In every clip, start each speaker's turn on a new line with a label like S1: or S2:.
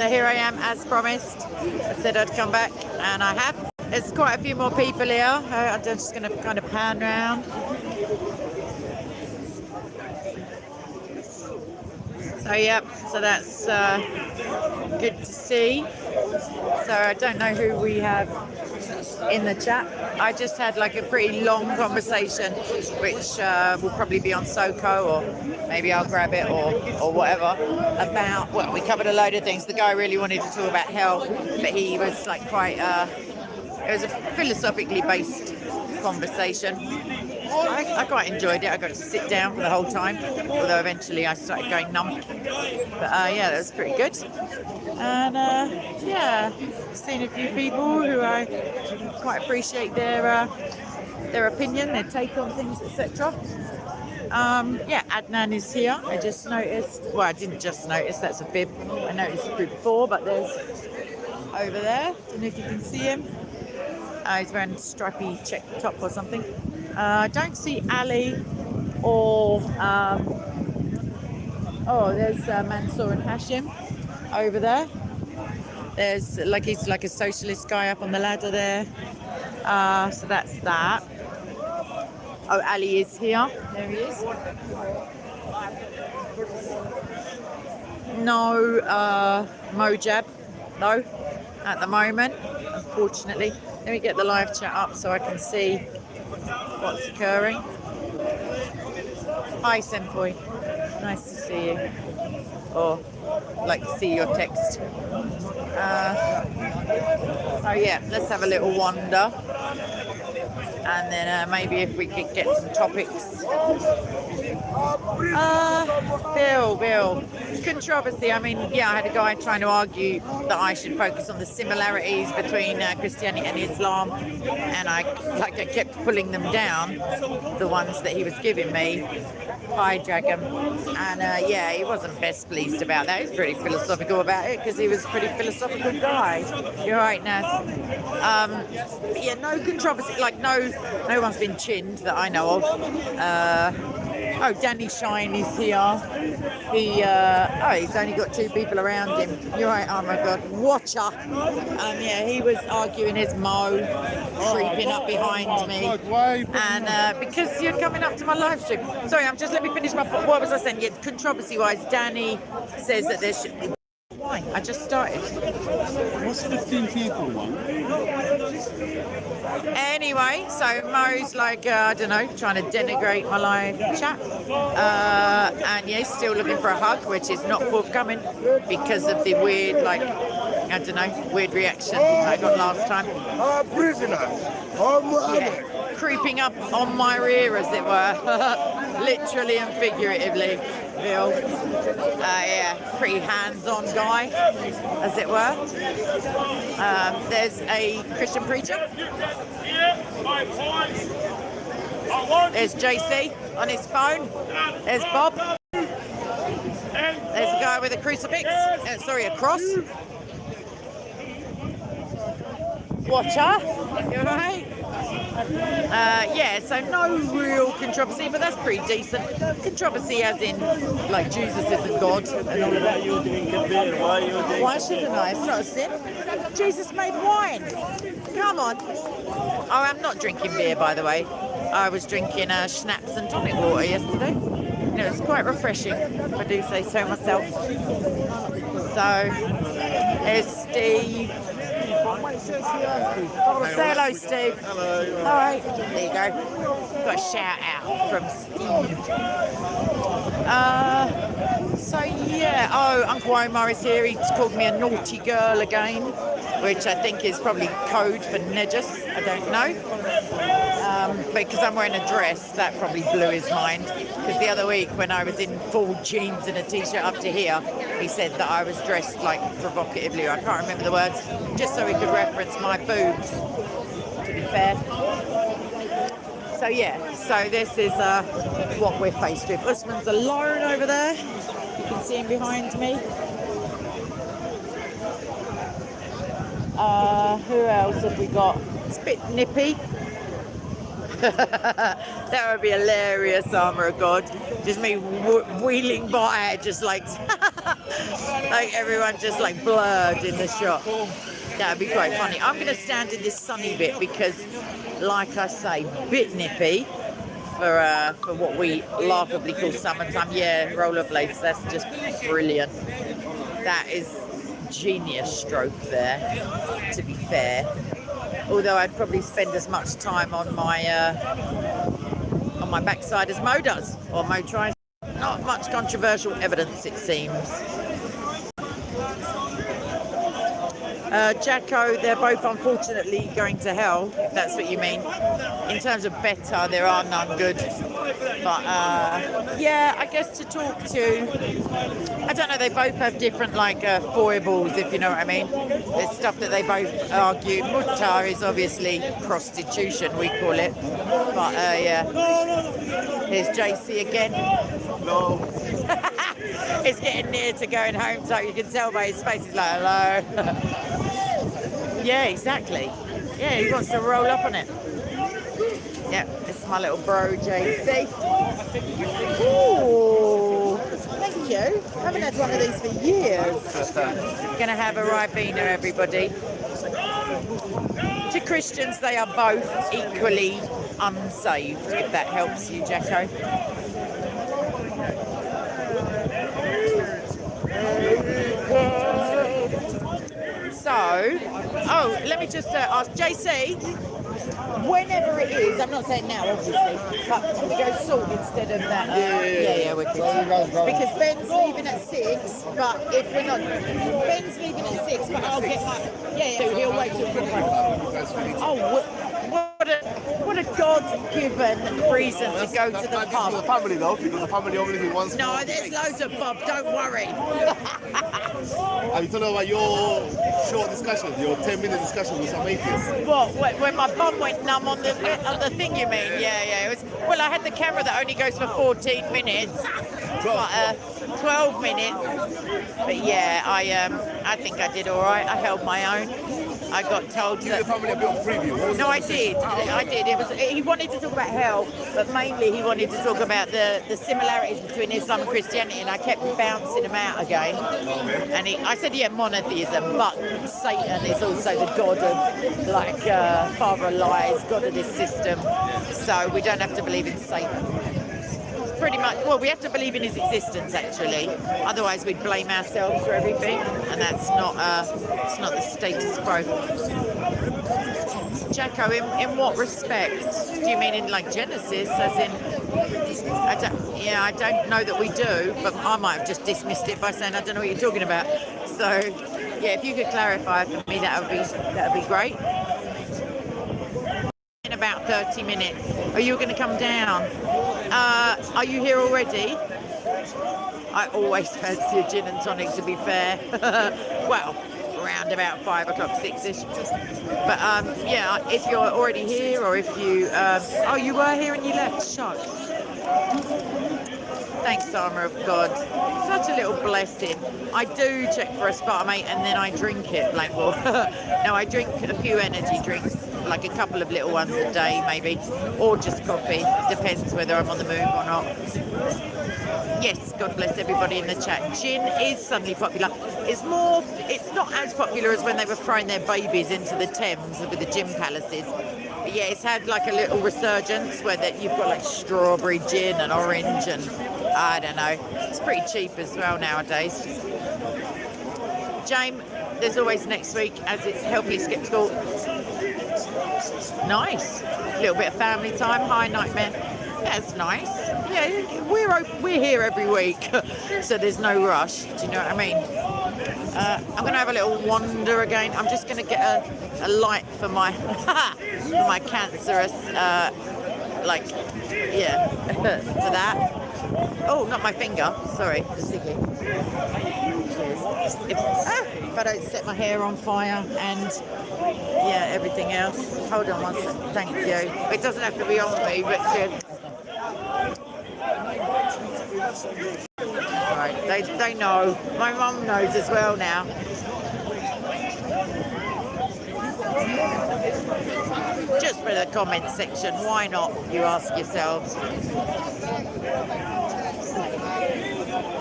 S1: So here I am, as promised. I said I'd come back, and I have. There's quite a few more people here. I'm just going to kind of pan round. So yeah, so that's good to see. So I don't know who we have in the chat. I just had like a pretty long conversation, which will probably be on SOCO, or maybe I'll grab it, or whatever, about, well, we covered a load of things. The guy really wanted to talk about hell, but he was like quite, it was a philosophically based conversation. I quite enjoyed it. I got to sit down for the whole time, although eventually I started going numb. But yeah, that was pretty good. And yeah, seen a few people who I quite appreciate their opinion, their take on things, etc. Yeah, Adnan is here. I just noticed. Well, I didn't just notice. That's a fib. I noticed it before, but there's over there. Don't know if you can see him. He's wearing a stripy check top or something. I don't see Ali or oh, there's Mansour and Hashim over there. There's like, he's like a socialist guy up on the ladder there. So that's that. Oh, Ali is here. There he is. No Mojab, though, at the moment, unfortunately. Let me get the live chat up so I can see what's occurring. Hi, Senpoi. Nice to see you. Or like to see your text. So yeah, let's have a little wander. And then maybe if we could get some topics. Bill. Controversy. I mean, yeah, I had a guy trying to argue that I should focus on the similarities between Christianity and Islam, and I kept pulling them down, the ones that he was giving me. Hi, Dragon. And yeah, he wasn't best pleased about that. He was pretty philosophical about it because he was a pretty philosophical guy. You're right, Naz. But yeah, no controversy. Like no one's been chinned that I know of. Oh, Danny Shine is here. He's only got 2 people around him. You're right, oh my God. Watcher. Yeah, he was arguing his mo, creeping up behind me. And because you're coming up to my live stream. Sorry, let me finish my, what was I saying? Yeah, controversy-wise, Danny says that there should be. Why? I just started.
S2: What's 15 people one?
S1: Anyway, so Mo's like, I don't know, trying to denigrate my live chat. And yeah, he's still looking for a hug, which is not forthcoming because of the weird, like, I don't know, weird reaction I got last time.
S3: Prisoners.
S1: Yeah, creeping up on my rear, as it were, literally and figuratively. Bill. Yeah, pretty hands-on guy, as it were. There's a Christian preacher. There's JC on his phone. There's Bob. There's a guy with a crucifix. A cross. Watcher. You alright? Yeah, so no real controversy, but that's pretty decent. Controversy as in, like, Jesus isn't God and all of that. Why shouldn't I? It's not a sin. Jesus made wine. Come on. Oh, I'm not drinking beer, by the way. I was drinking schnapps and tonic water yesterday. And it was quite refreshing, if I do say so myself. So, there's Steve. Say hello, Steve.
S3: Hello.
S1: All right. There you go. Got a shout out from Steve. So yeah. Oh, Uncle Omar is here. He's called me a naughty girl again, which I think is probably code for Negus. I don't know. Because I'm wearing a dress, that probably blew his mind. Because the other week when I was in full jeans and a t-shirt up to here, he said that I was dressed like provocatively. I can't remember the words, just so he could reference my boobs, to be fair. So yeah, so this is what we're faced with. Usman's alone over there. You can see him behind me. Who else have we got? It's a bit nippy. That would be hilarious, armor of God. Just me wheeling by, just like Like everyone just like blurred in the shot. That would be quite funny. I'm going to stand in this sunny bit because, like I say, bit nippy for what we laughably call summertime. Yeah, rollerblades. That's just brilliant. That is genius stroke there, to be fair. Although I'd probably spend as much time on my backside as Mo does, or Mo tries. Not much controversial evidence, it seems. Jacko, they're both unfortunately going to hell, if that's what you mean. In terms of better, there are none good. But yeah, I guess to talk to, I don't know, they both have different like foibles, if you know what I mean. There's stuff that they both argue. Mutta is obviously prostitution, we call it. But yeah, here's JC again.
S2: No.
S1: It's getting near to going home, so you can tell by his face, he's like, hello. Yeah, exactly. Yeah, he wants to roll up on it. Yeah, this is my little bro, JC. Ooh, thank you. I haven't had one of these for years. Gonna have a Ribena, everybody. To Christians, they are both equally unsaved, if that helps you, Jacko. So, oh, let me just ask JC, whenever it is, I'm not saying now obviously, but can we go salt instead of that? Yeah, we're good. Because Ben's leaving at 6, but if we're not, Ben's leaving at 6, but I'll get so he'll wait till what a God-given reason to go to the pub.
S2: The family though, because the family only wants.
S1: No, there's loads of pub, don't worry.
S2: Have you told about your short discussion, your 10-minute discussion with some atheists?
S1: What? When my bum went numb on the thing, you mean? Yeah. It was. Well, I had the camera that only goes for 14 minutes, but 12 minutes. But yeah, I think I did all right. I held my own. I got told
S2: Give the family a bit of preview.
S1: No, I did. It was. He wanted to talk about hell, but mainly he wanted to talk about the similarities between Islam and Christianity, and I kept bouncing him out again. And I said, yeah, monotheism, but Satan is also the god of, like, father of lies, god of this system. So we don't have to believe in Satan. Pretty much, well, we have to believe in his existence, actually. Otherwise, we'd blame ourselves for everything, and that's not it's not the status quo. Jacko, in what respect? Do you mean in like Genesis, as in? I don't know that we do, but I might have just dismissed it by saying I don't know what you're talking about. So, yeah, if you could clarify for me, that would be great. In about 30 minutes. Are you going to come down? Are you here already? I always fancy a gin and tonic, to be fair. Well, around about 5 o'clock, 6ish. But yeah, if you're already here, or if you you were here and you left, shock. Thanks, Armour of God. Such a little blessing. I do check for aspartame and then I drink it, Blackwell. No, I drink a few energy drinks, like a couple of little ones a day maybe, or just coffee. Depends whether I'm on the move or not. Yes, God bless everybody in the chat. Gin is suddenly popular. It's not as popular as when they were throwing their babies into the Thames with the gin palaces. But yeah, it's had like a little resurgence where you've got like strawberry gin and orange and I don't know. It's pretty cheap as well nowadays. James, there's always next week as it's Healthily Skeptical. Nice. A little bit of family time. Hi, Nightmare. That's nice. Yeah, we're here every week, so there's no rush. Do you know what I mean? I'm going to have a little wander again. I'm just going to get a light for my for my cancerous, for that. Oh, not my finger. Sorry, the sticky. If I don't set my hair on fire and everything else. Hold on one second. Thank you. It doesn't have to be on me, but right, they know. My mum knows as well now. Just for the comment section, why not, you ask yourselves.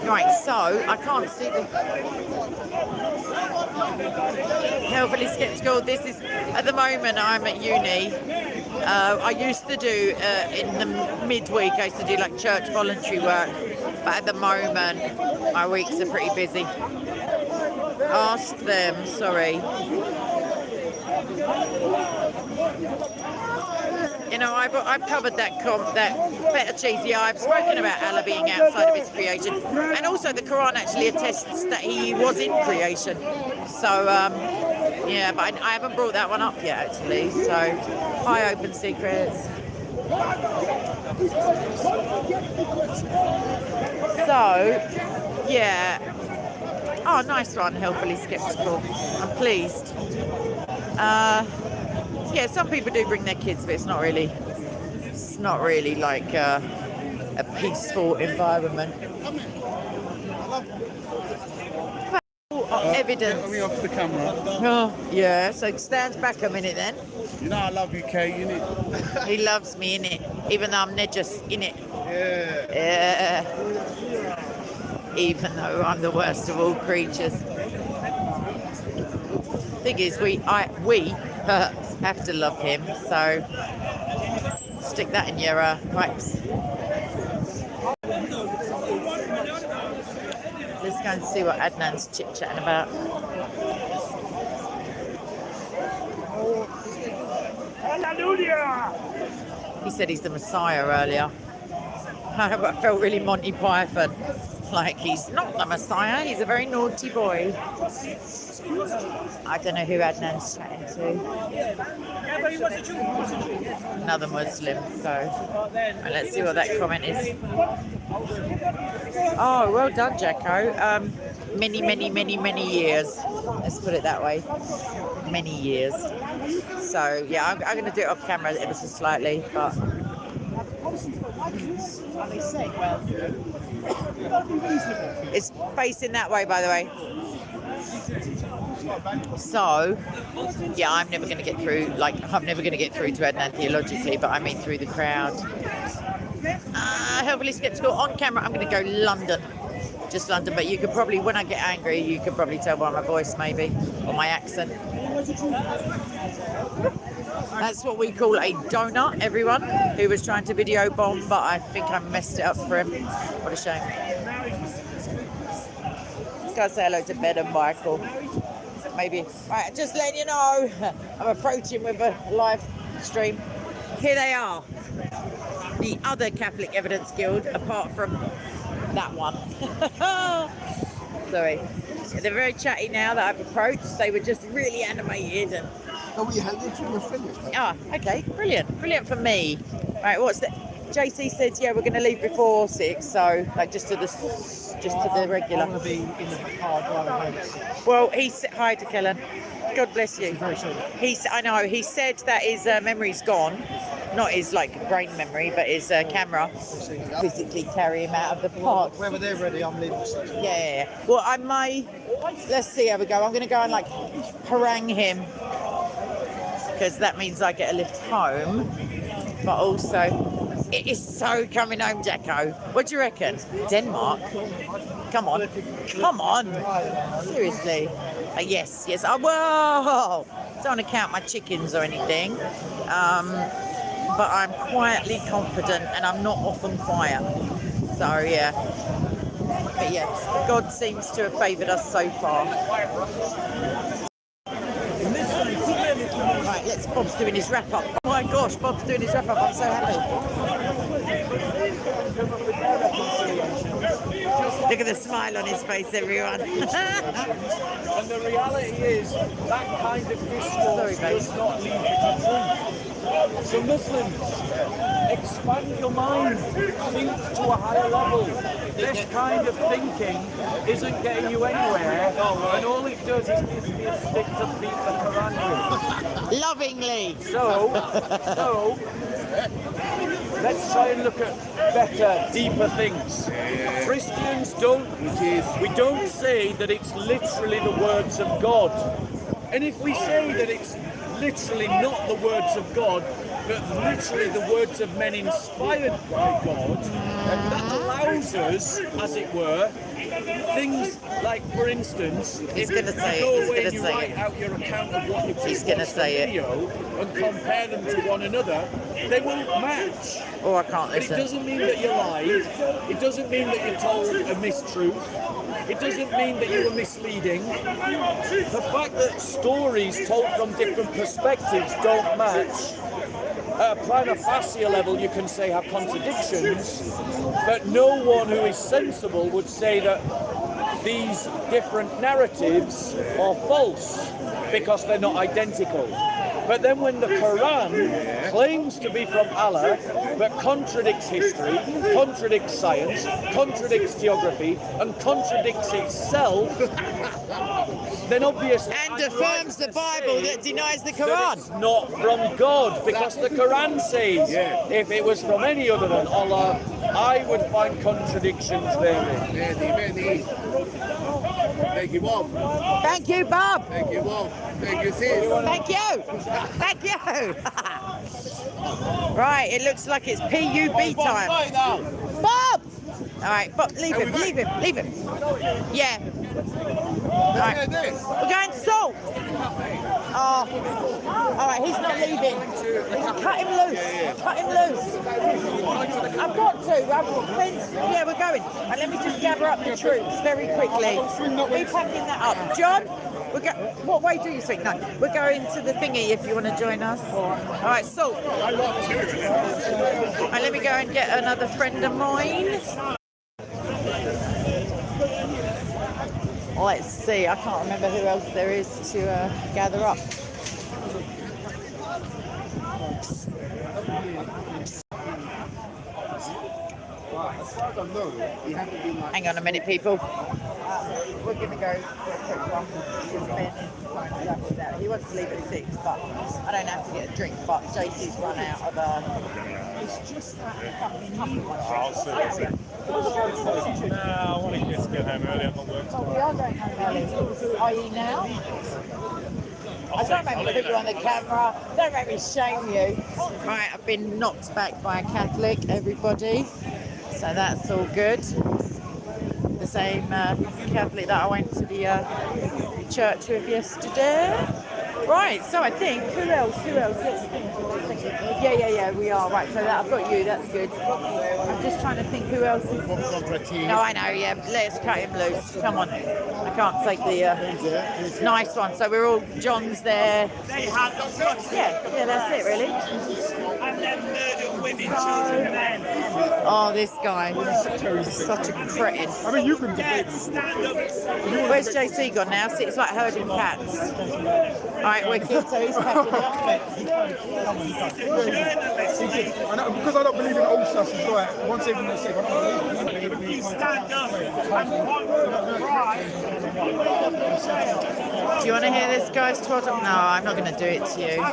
S1: Right, so I can't see the healthily skeptical. This is at the moment I'm at uni. I used to do in the midweek. I used to do like church voluntary work, but at the moment my weeks are pretty busy. Ask them. Sorry. You know, I've covered that feta cheese. Yeah, I've spoken about Allah being outside of his creation, and also the Quran actually attests that he was in creation. So yeah, but I haven't brought that one up yet actually. So hi, Open Secrets. So yeah. Oh, nice one, healthily skeptical. I'm pleased. Yeah, some people do bring their kids, but it's not really like a peaceful environment. Evidence.
S2: Get me off the camera.
S1: Oh, yeah. So stand back a minute then.
S2: You know I love you, Kay, innit?
S1: He loves me, innit? Even though I'm just innit.
S2: Yeah.
S1: Even though I'm the worst of all creatures. Thing is, we have to love him, so stick that in your pipes. Let's go and see what Adnan's chit-chatting about.
S3: Hallelujah!
S1: He said he's the Messiah earlier. I felt really Monty Python. Like he's not the Messiah, he's a very naughty boy. I don't know who Adnan's chatting to. Another Muslim, so let's see what that comment is. Oh, well done, Jacko. Many years. Let's put it that way. Many years. So yeah, I'm going to do it off camera ever so slightly, but. It's facing that way, by the way. So, yeah, I'm never going to get through. I'm never going to get through to Adnan theologically, but I mean through the crowd. Heavily skeptical on camera. I'm going to go London, just London. But you could probably, when I get angry, you could probably tell by my voice, maybe, or my accent. That's what we call a donut, everyone, who was trying to video bomb, but I think I messed it up for him. What a shame. Let's go say hello to Ben and Michael. Maybe. Right, just letting you know, I'm approaching with a live stream. Here they are. The other Catholic Evidence Guild, apart from that one. Sorry. They're very chatty now that I've approached. They were just really animated and...
S2: Oh, we had it from the finish.
S1: Ah, okay, brilliant for me. Right, what's that? JC says, yeah, we're going to leave before 6, so like just to the regular.
S3: I want to be in the hard drive.
S1: Well, hi to Kellen. God bless you. I know. He said that his memory's gone, not his brain memory, but his camera. Physically carry him out of the park.
S3: Whenever they're ready, I'm leaving.
S1: Yeah. Well, I may. Let's see how we go. I'm going to go and harangue him, because that means I get a lift home, but also it is so coming home, Jacko. What do you reckon? Denmark? Come on. Seriously. Yes. Oh, whoa. Don't want to count my chickens or anything, but I'm quietly confident, and I'm not often quiet. So yeah. But yeah, God seems to have favoured us so far. Right, Bob's doing his wrap up. Oh my gosh, Bob's doing his wrap up. I'm so happy. Look at the smile on his face, everyone.
S3: And the reality is that kind of discourse does not lead you to truth. So Muslims, expand your mind, think to a higher level. This kind of thinking isn't getting you anywhere, and all it does is give you a stick to beat the Quran with.
S1: Lovingly.
S3: So let's try and look at better, deeper things. Christians we don't say that it's literally the words of God. And if we say that it's literally not the words of God, but literally the words of men inspired by God, and that allows us, as it were, things like, for instance, if you go away and you write out your account of what you've just watched on video and compare them to one another, they won't match.
S1: Oh, I can't listen.
S3: But it doesn't mean that you lied. It doesn't mean that you told a mistruth. It doesn't mean that you were misleading. The fact that stories told from different perspectives don't match, at a prima facie level you can say have contradictions, but no one who is sensible would say that these different narratives are false because they're not identical. But then when the Quran claims to be from Allah, but contradicts history, contradicts science, contradicts geography, and contradicts itself, then obviously...
S1: And affirms the Bible that denies the Quran.
S3: It's not from God, because the Quran says, if it was from any other than Allah, I would find contradictions therein.
S2: Thank you, Bob.
S1: Thank you, Bob.
S2: Thank you, Bob. Thank you, sis.
S1: Thank you. Thank you. Right, it looks like it's PUB time. Bob! All right, Bob, leave him. Yeah. All right, we're going to Salt. Oh, all right, he's not leaving. Cut him loose. I've got to. Yeah, we're going. And let me just gather up the troops very quickly. Repacking that up. John, what way do you think? No, we're going to the thingy if you want to join us. All right, Salt. All right, let me go and get another friend of mine. Let's see, I can't remember who else there is to gather up. Hang on a minute, people. We're going to go for a quick one because Ben is trying to jump us out. He wants to leave at 6, but I don't have to get a drink. But JC's run out of it's just that couple one.
S4: No, I want to just get home early. I'm not working.
S1: Oh, we are going home early. Are you now? Don't make me put you on the camera. Don't make me shame you. Right, I've been knocked back by a Catholic, everybody. So that's all good. The same Catholic that I went to the church with yesterday. Right, so I think, who else? Let's think. Yeah, we are. Right, so that I've got you, that's good. I'm just trying to think who else is... No, I know, yeah, let's cut him loose. Come on. I can't take the nice one. So we're all, John's there. Yeah, that's it, really.
S4: And then murder women, children, and men.
S1: Oh, this guy. Such a cretin.
S4: I mean, you can debate. Stand up.
S1: Where's JC gone now? See, it's like herding cats. All right, wicked. So he's packing
S4: I know, because I don't believe in old stuff, it's like, once everyone says, I don't believe in you stand up and cry.
S1: Do you want to hear this guy's twaddle? No, I'm not going to do it to you.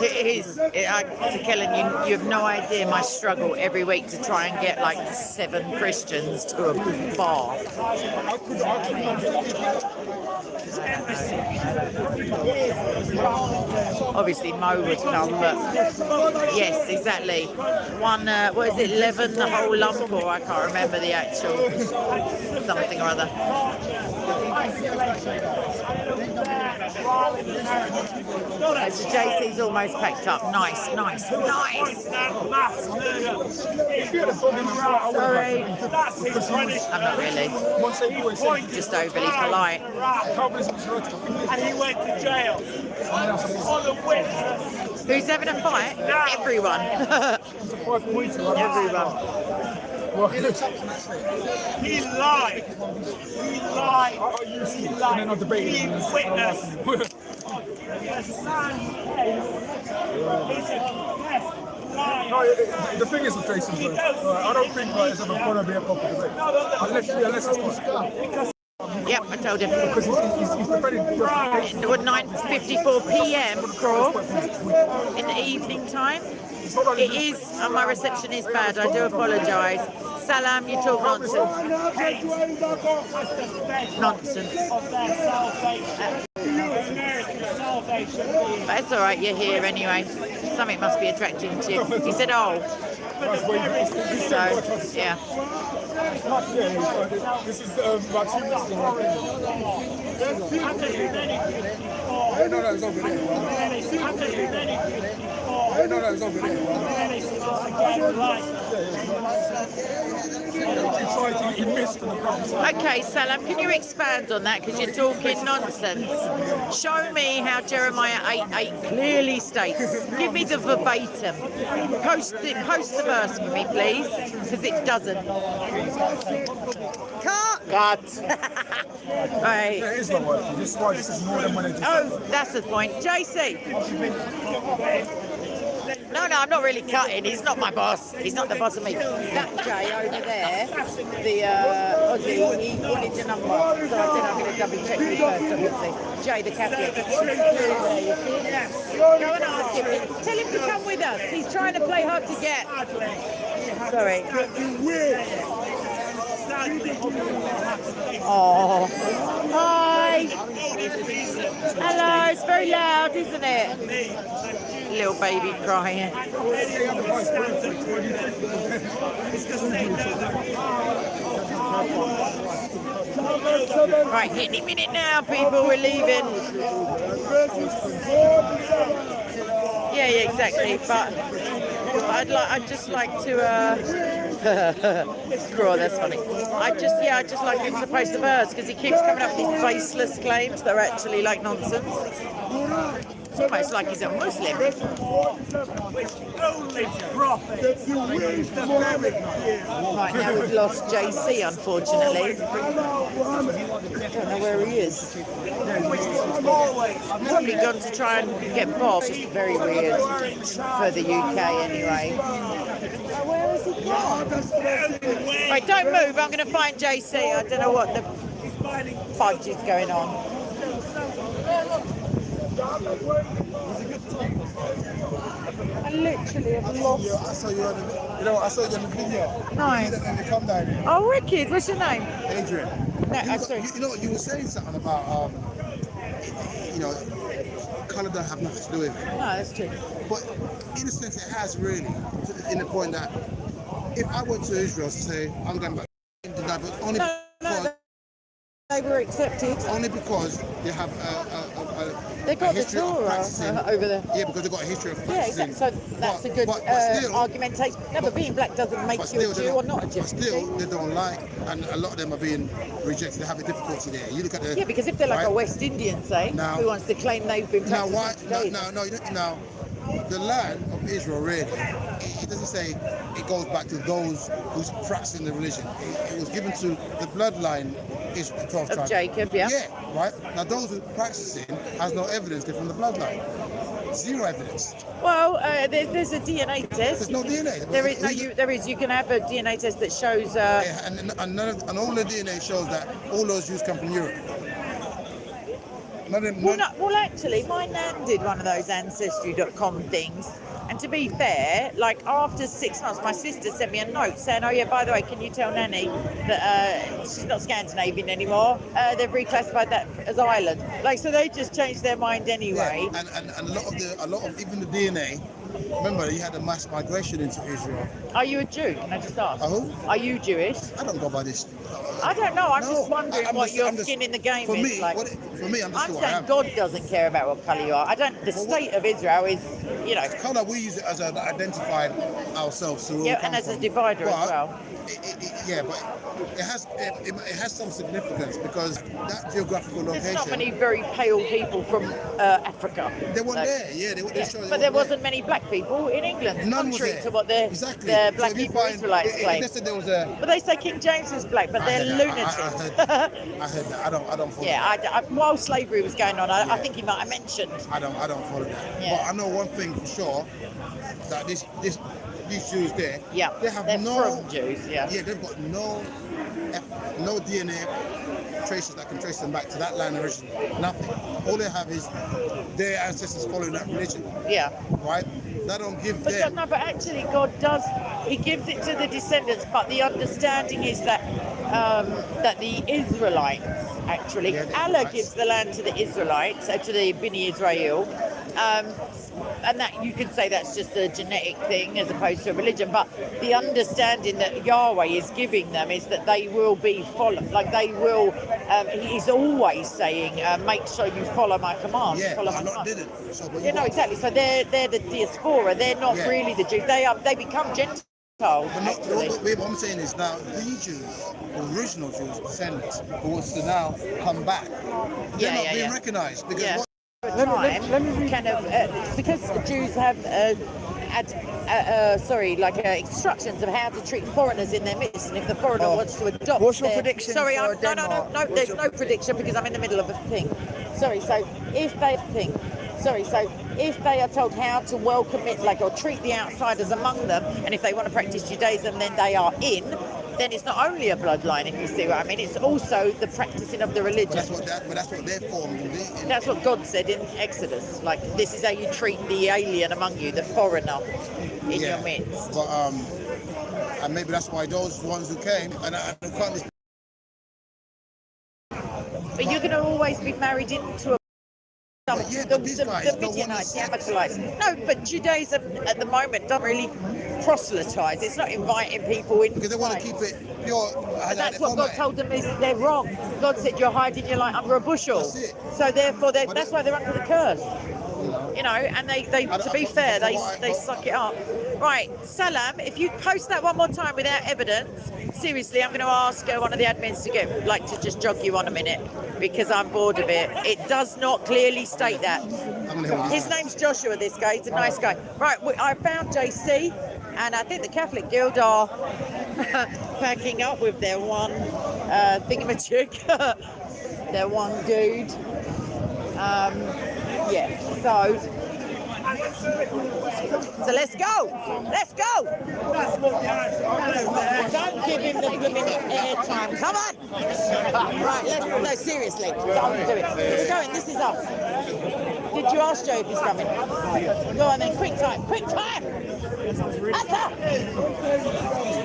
S1: It is, to Kellen, you have no idea my struggle every week to try and get like 7 Christians to a bar. Obviously Mo would come, but yes, exactly. One, what is it, 11, the whole lump, or I can't remember the actual something or other. Okay, so JC's almost packed up. Nice. Sorry. I'm not really. Just overly polite.
S4: And he went to jail.
S1: Who's having a fight? Everyone.
S4: He lied. He witnessed.
S5: The thing is with Jason, I don't think it's ever going to be a proper debate. Unless it's
S1: Yep, I told him.
S5: because he's defending
S1: It was 9:54 p.m. Crow in the evening time. It is, my reception is bad, I do apologise. Salam, you talk nonsense. Nonsense. But it's all right, you're here anyway. Something must be attracting to you. He said, oh. So, yeah.
S5: This is about 2 minutes ago. No, it's over there. No, it's over there.
S1: Okay, Salam, can you expand on that? Because you're talking nonsense. Show me how Jeremiah 8:8 clearly states. Give me the verbatim. Post the verse for me, please, because it doesn't. Cut! Right.
S5: It is not working. This is more than money.
S1: Oh, that's the point. JC. No, I'm not really cutting. He's not my boss. He's not the boss of me. That Jay over there, the Aussie, he wanted the number. So I said I'm going to double check you first, obviously. Jay, the Catholic. Go and ask him. Tell him to come with us. He's trying to play hard to get. Sorry. Oh. Hi. Hello. It's very loud, isn't it? Little baby crying. Right, hitting him in it now, people. We're leaving. Yeah, exactly. But I'd just like to. Cool, that's funny. I'd just like him to post the verse because he keeps coming up with these baseless claims that are actually like nonsense. It's almost like he's a Muslim. Right, now we've lost JC, unfortunately. I don't know where he is. I've probably gone to try and get Bob. It's just very weird for the UK anyway. Where is he gone? Right, don't move. I'm going to find JC. I don't know what the fudge is going on. I literally have lost.
S5: I saw you on the video.
S1: Nice.
S5: And they come down here.
S1: Oh, wicked. What's your name?
S5: Adrian.
S1: No, I'm sorry.
S5: You were saying something about colour don't have nothing to do with it.
S1: No, that's true.
S5: But in a sense, it has really, in the point that if I went to Israel to say I'm going back, but only because
S1: they were accepted.
S5: Only because they have
S1: they got the
S5: history of
S1: Torah
S5: practicing.
S1: over there.
S5: Yeah, because they got a history of
S1: Yeah,
S5: practicing.
S1: exactly. So that's a good
S5: but still,
S1: argumentation. No, but being black doesn't make you a Jew or not a Jew.
S5: But still, they don't like, and a lot of them are being rejected. They have a difficulty there. You look at the
S1: because if they're like a West Indian, say, who wants to claim they've been practicing
S5: now, the land of Israel really, it doesn't say it goes back to those who's practicing the religion. It was given to the bloodline is the 12 tribes.
S1: Of Jacob, yeah.
S5: Yeah, right. Now those who practicing has no evidence they're from the bloodline. Zero evidence.
S1: Well, there's a DNA test.
S5: There's no DNA.
S1: There is. No, there is. You can have a DNA test that shows.
S5: And all the DNA shows that all those Jews come from Europe.
S1: Well, actually, my nan did one of those Ancestry.com things. And to be fair, like after 6 months, my sister sent me a note saying, "Oh yeah, by the way, can you tell Nanny that she's not Scandinavian anymore? They've reclassified that as Ireland." Like, so they just changed their mind anyway.
S5: Yeah, and a lot of even the DNA. Remember, you had a mass migration into Israel.
S1: Are you a Jew? Can I just ask?
S5: Who?
S1: Are you Jewish?
S5: I don't go by this.
S1: I don't know. I'm just wondering what your skin in the game is like.
S5: For me, I'm just who I
S1: saying
S5: am.
S1: God doesn't care about what colour you are. I don't. The state of Israel is,
S5: Colour, we use it as an identifier ourselves. So
S1: and as a divider as well.
S5: But it has some significance because that geographical location.
S1: There's not many very pale people from Africa.
S5: They weren't there. Yeah,
S1: but there wasn't many black people in England,
S5: None
S1: contrary
S5: was
S1: to what the black Hebrew Israelites claim.
S5: They said there was a.
S1: But they say King James was black, but they're lunatics.
S5: I heard that. I don't follow that.
S1: While slavery was going on, I think he might have mentioned.
S5: I don't follow that.
S1: Yeah.
S5: But I know one thing for sure, that these Jews there, they have
S1: they're
S5: no
S1: from Jews, yeah,
S5: they've got no DNA traces that can trace them back to that land originally. Nothing. All they have is their ancestors following that religion. Yeah. Right? That don't give them.
S1: No, but actually God does. He gives it to the descendants, but the understanding is that that the Israelites actually.
S5: Yeah, the
S1: Allah
S5: Israelites.
S1: gives the land to the Israelites, to the Bini Israel. And that you can say that's just a genetic thing as opposed to a religion, but the understanding that Yahweh is giving them is that they will be followed, like they will, he's always saying, make sure you follow my commands,
S5: Yeah,
S1: follow
S5: but
S1: my
S5: a lot
S1: commands.
S5: didn't. So, but
S1: Yeah, no, exactly. So they're the diaspora, they're not
S5: Yeah.
S1: really the Jews, they become Gentiles,
S5: But not,
S1: actually.
S5: what I'm saying is now the Jews, original Jews, descendants, who wants to now come back, they're not being recognised because
S1: Yeah.
S5: what?
S1: Kind of because the Jews have instructions of how to treat foreigners in their midst, and if the foreigner wants to adopt.
S6: What's your prediction
S1: Sorry,
S6: for
S1: no,
S6: Denmark?
S1: there's no prediction because I'm in the middle of a thing. Sorry, so if they are told how to welcome it, or treat the outsiders among them, and if they want to practice Judaism, then they are in. Then it's not only a bloodline, if you see what I mean. It's also the practicing of the religion.
S5: But that's what they're formed.
S1: That's what God said in Exodus. Like, this is how you treat the alien among you, the foreigner in your midst.
S5: But and maybe that's why those ones who came and I can't.
S1: But you're going to always be married into a. The Midianites, the Amalekites. No, but Judaism at the moment doesn't really proselytize. It's not inviting people in.
S5: Because they want to keep it pure.
S1: And that's what God told them is they're wrong. God said you're hiding your light under a bushel. So therefore, that's why they're under the curse. You know, and they to be fair, they suck it up. Right, Salam, if you post that one more time without evidence, seriously, I'm going to ask one of the admins to just jog you on a minute because I'm bored of it. It does not clearly state that. His name's Joshua, this guy. He's a nice guy. Right, I found JC, and I think the Catholic Guild are packing up with their one thingamajig, their one dude. So let's go. Don't give him the airtime. Come on. Right, no, seriously. Don't do it. We're going. This is us. Did you ask Joe if he's coming? Go on then. Quick time.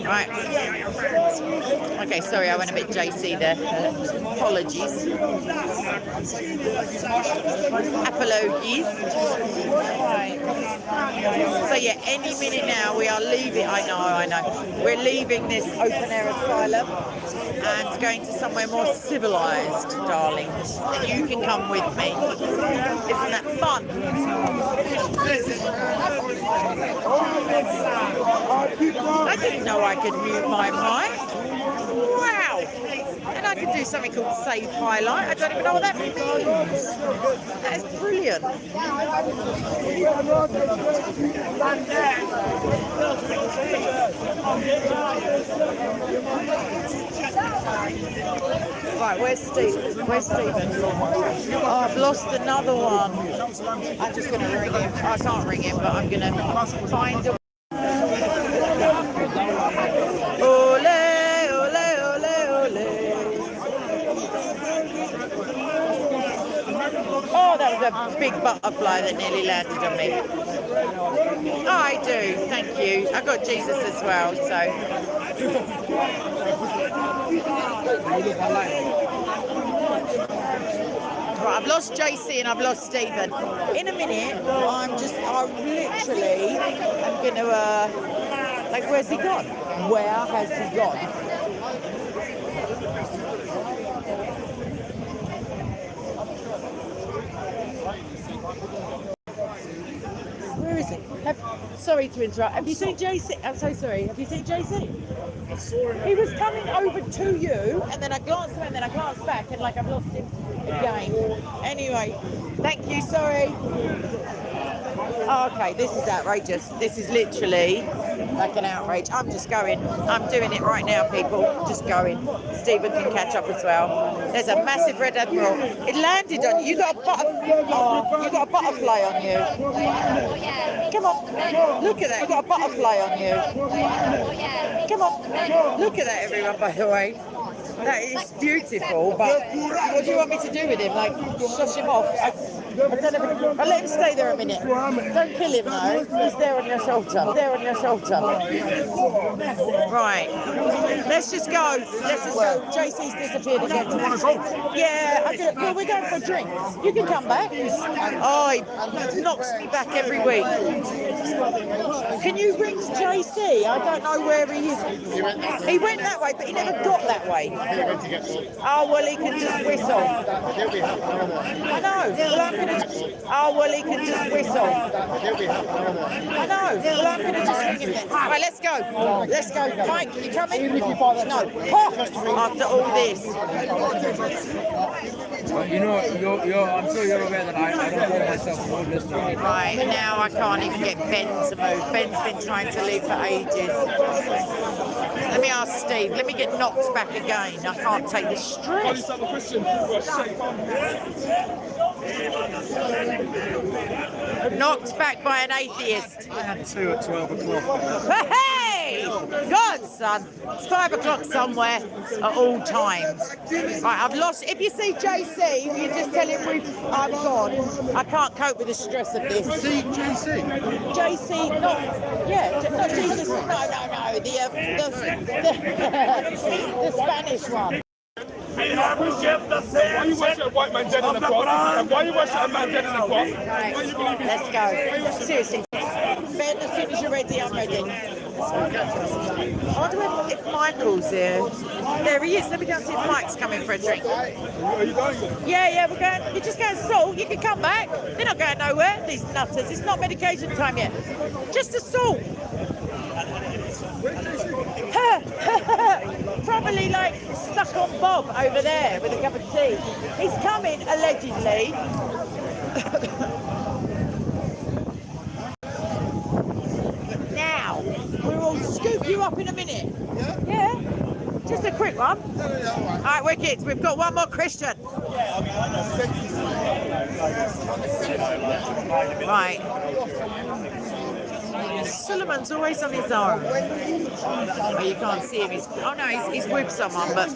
S1: Right. Okay, sorry, I went a bit JC there. Apologies. Apologies. Right. So yeah, any minute now we are leaving. I know. We're leaving this open air asylum and going to somewhere more civilized, darlings. And you can come with me. Isn't that fun? I didn't know I could mute my mic. Wow! And I could do something called save highlight. I don't even know what that means. That is brilliant. Right, where's Stephen? Oh, I've lost another one. I'm just going to ring him. I can't ring him, but I'm going to find a... Oh, that was a big butterfly that nearly landed on me. Oh, I do, thank you. I got Jesus as well, so. Right, I've lost JC and I've lost Stephen. In a minute, I literally am going to, where's he gone? Where has he gone? Where is he? Sorry to interrupt. Have you seen JC? I'm so sorry. Have you seen JC? I saw him. He was coming over to you, and then I glanced away, and then I glanced back, and I've lost him again. Anyway, thank you. Sorry. Oh, okay, this is outrageous. This is literally like an outrage. I'm just going. I'm doing it right now, people. Just going. Stephen can catch up as well. There's a massive red admiral. It landed on you. You got a butterfly on you. Come on. Look at that. You got a butterfly on you. Come on. Look at that, everyone, by the way. That is beautiful, but what do you want me to do with him? Like, shush him off? I don't know. I'll let him stay there a minute. Don't kill him, though. He's there on your shoulder. There on your shoulder. Right. Let's just go. Let's just go. JC's disappeared again. Yeah, well, we're going for a drink. You can come back. Oh, he knocks me back every week. Can you ring JC? I don't know where he is. He went that way, but he never got that way. Oh, well, he can just whistle. I know. Well, I'm gonna. Oh, well, he can just whistle. I know. Well, I'm gonna just ring him then. Right, let's go. Let's go. Mike, you coming? No. After all this.
S6: You know, I'm sure you're aware that I don't call myself a road listener.
S1: Right, now I can't even get Ben to move. Ben's been trying to leave for ages. Let me ask Steve. Let me get knocked back again. I can't take the stress. Knocked back by an atheist.
S6: I had 2 at 12 o'clock.
S1: Hey! God, son. It's 5 o'clock somewhere at all times. Right, I've lost. If you see JC, you just tell him I'm gone. I can't cope with the stress of this.
S5: See JC?
S1: JC, not Jesus. No. The Spanish one.
S4: Why you worship a white man dead in the cross? And why you worship a man dead in the cross?
S1: Right, let's go. Seriously. Ben, as soon as you're ready, I'm ready. I wonder if Michael's here. There he is. Let me go and see if Mike's coming for a drink.
S4: Are you going?
S1: Yeah, we're going. You're just going salt. You can come back. They're not going nowhere, these nutters. It's not medication time yet. Just a salt. Probably like stuck on Bob over there with a cup of tea. He's coming, allegedly. Now, we'll scoop you up in a minute. Yeah? Just a quick one. All right, wicked. We've got one more Christian. Right. Solomon's always on his own. Oh, you can't see him. He's with someone, but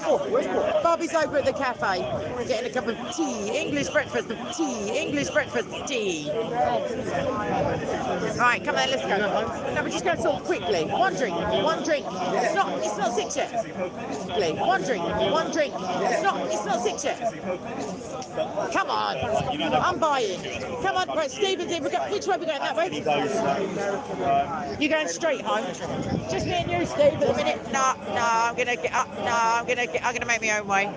S1: Bobby's over at the cafe getting a cup of tea. English breakfast of tea. English breakfast tea. Right, come on, let's go. No, we're just going to talk quickly. One drink. It's not 6 yet. Quickly. One drink. It's not 6 yet. Come on. I'm buying. Come on, right, Stephen's in. Which way are we going? That way? You're going straight home. Just me and you, Steve, at the minute. No, I'm gonna get up. I'm gonna make my own way.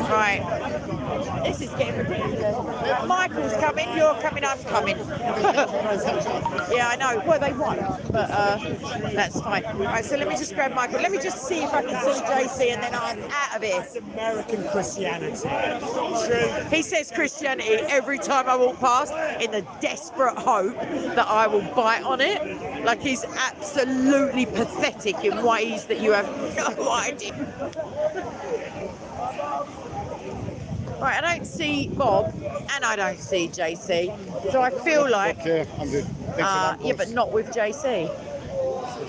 S1: Right. This is getting ridiculous. Michael's coming, you're coming, I'm coming. Yeah, I know. Well, they won, but that's fine. Right, so let me just grab Michael. Let me just see if I can see JC, and then I'm out of here.
S7: It's American Christianity. True.
S1: He says Christianity every time I walk past in the desperate hope that I will bite on it. Like he's absolutely pathetic in ways that you have no idea. Right, I don't see Bob and I don't see JC, so I feel like yeah, but not with JC.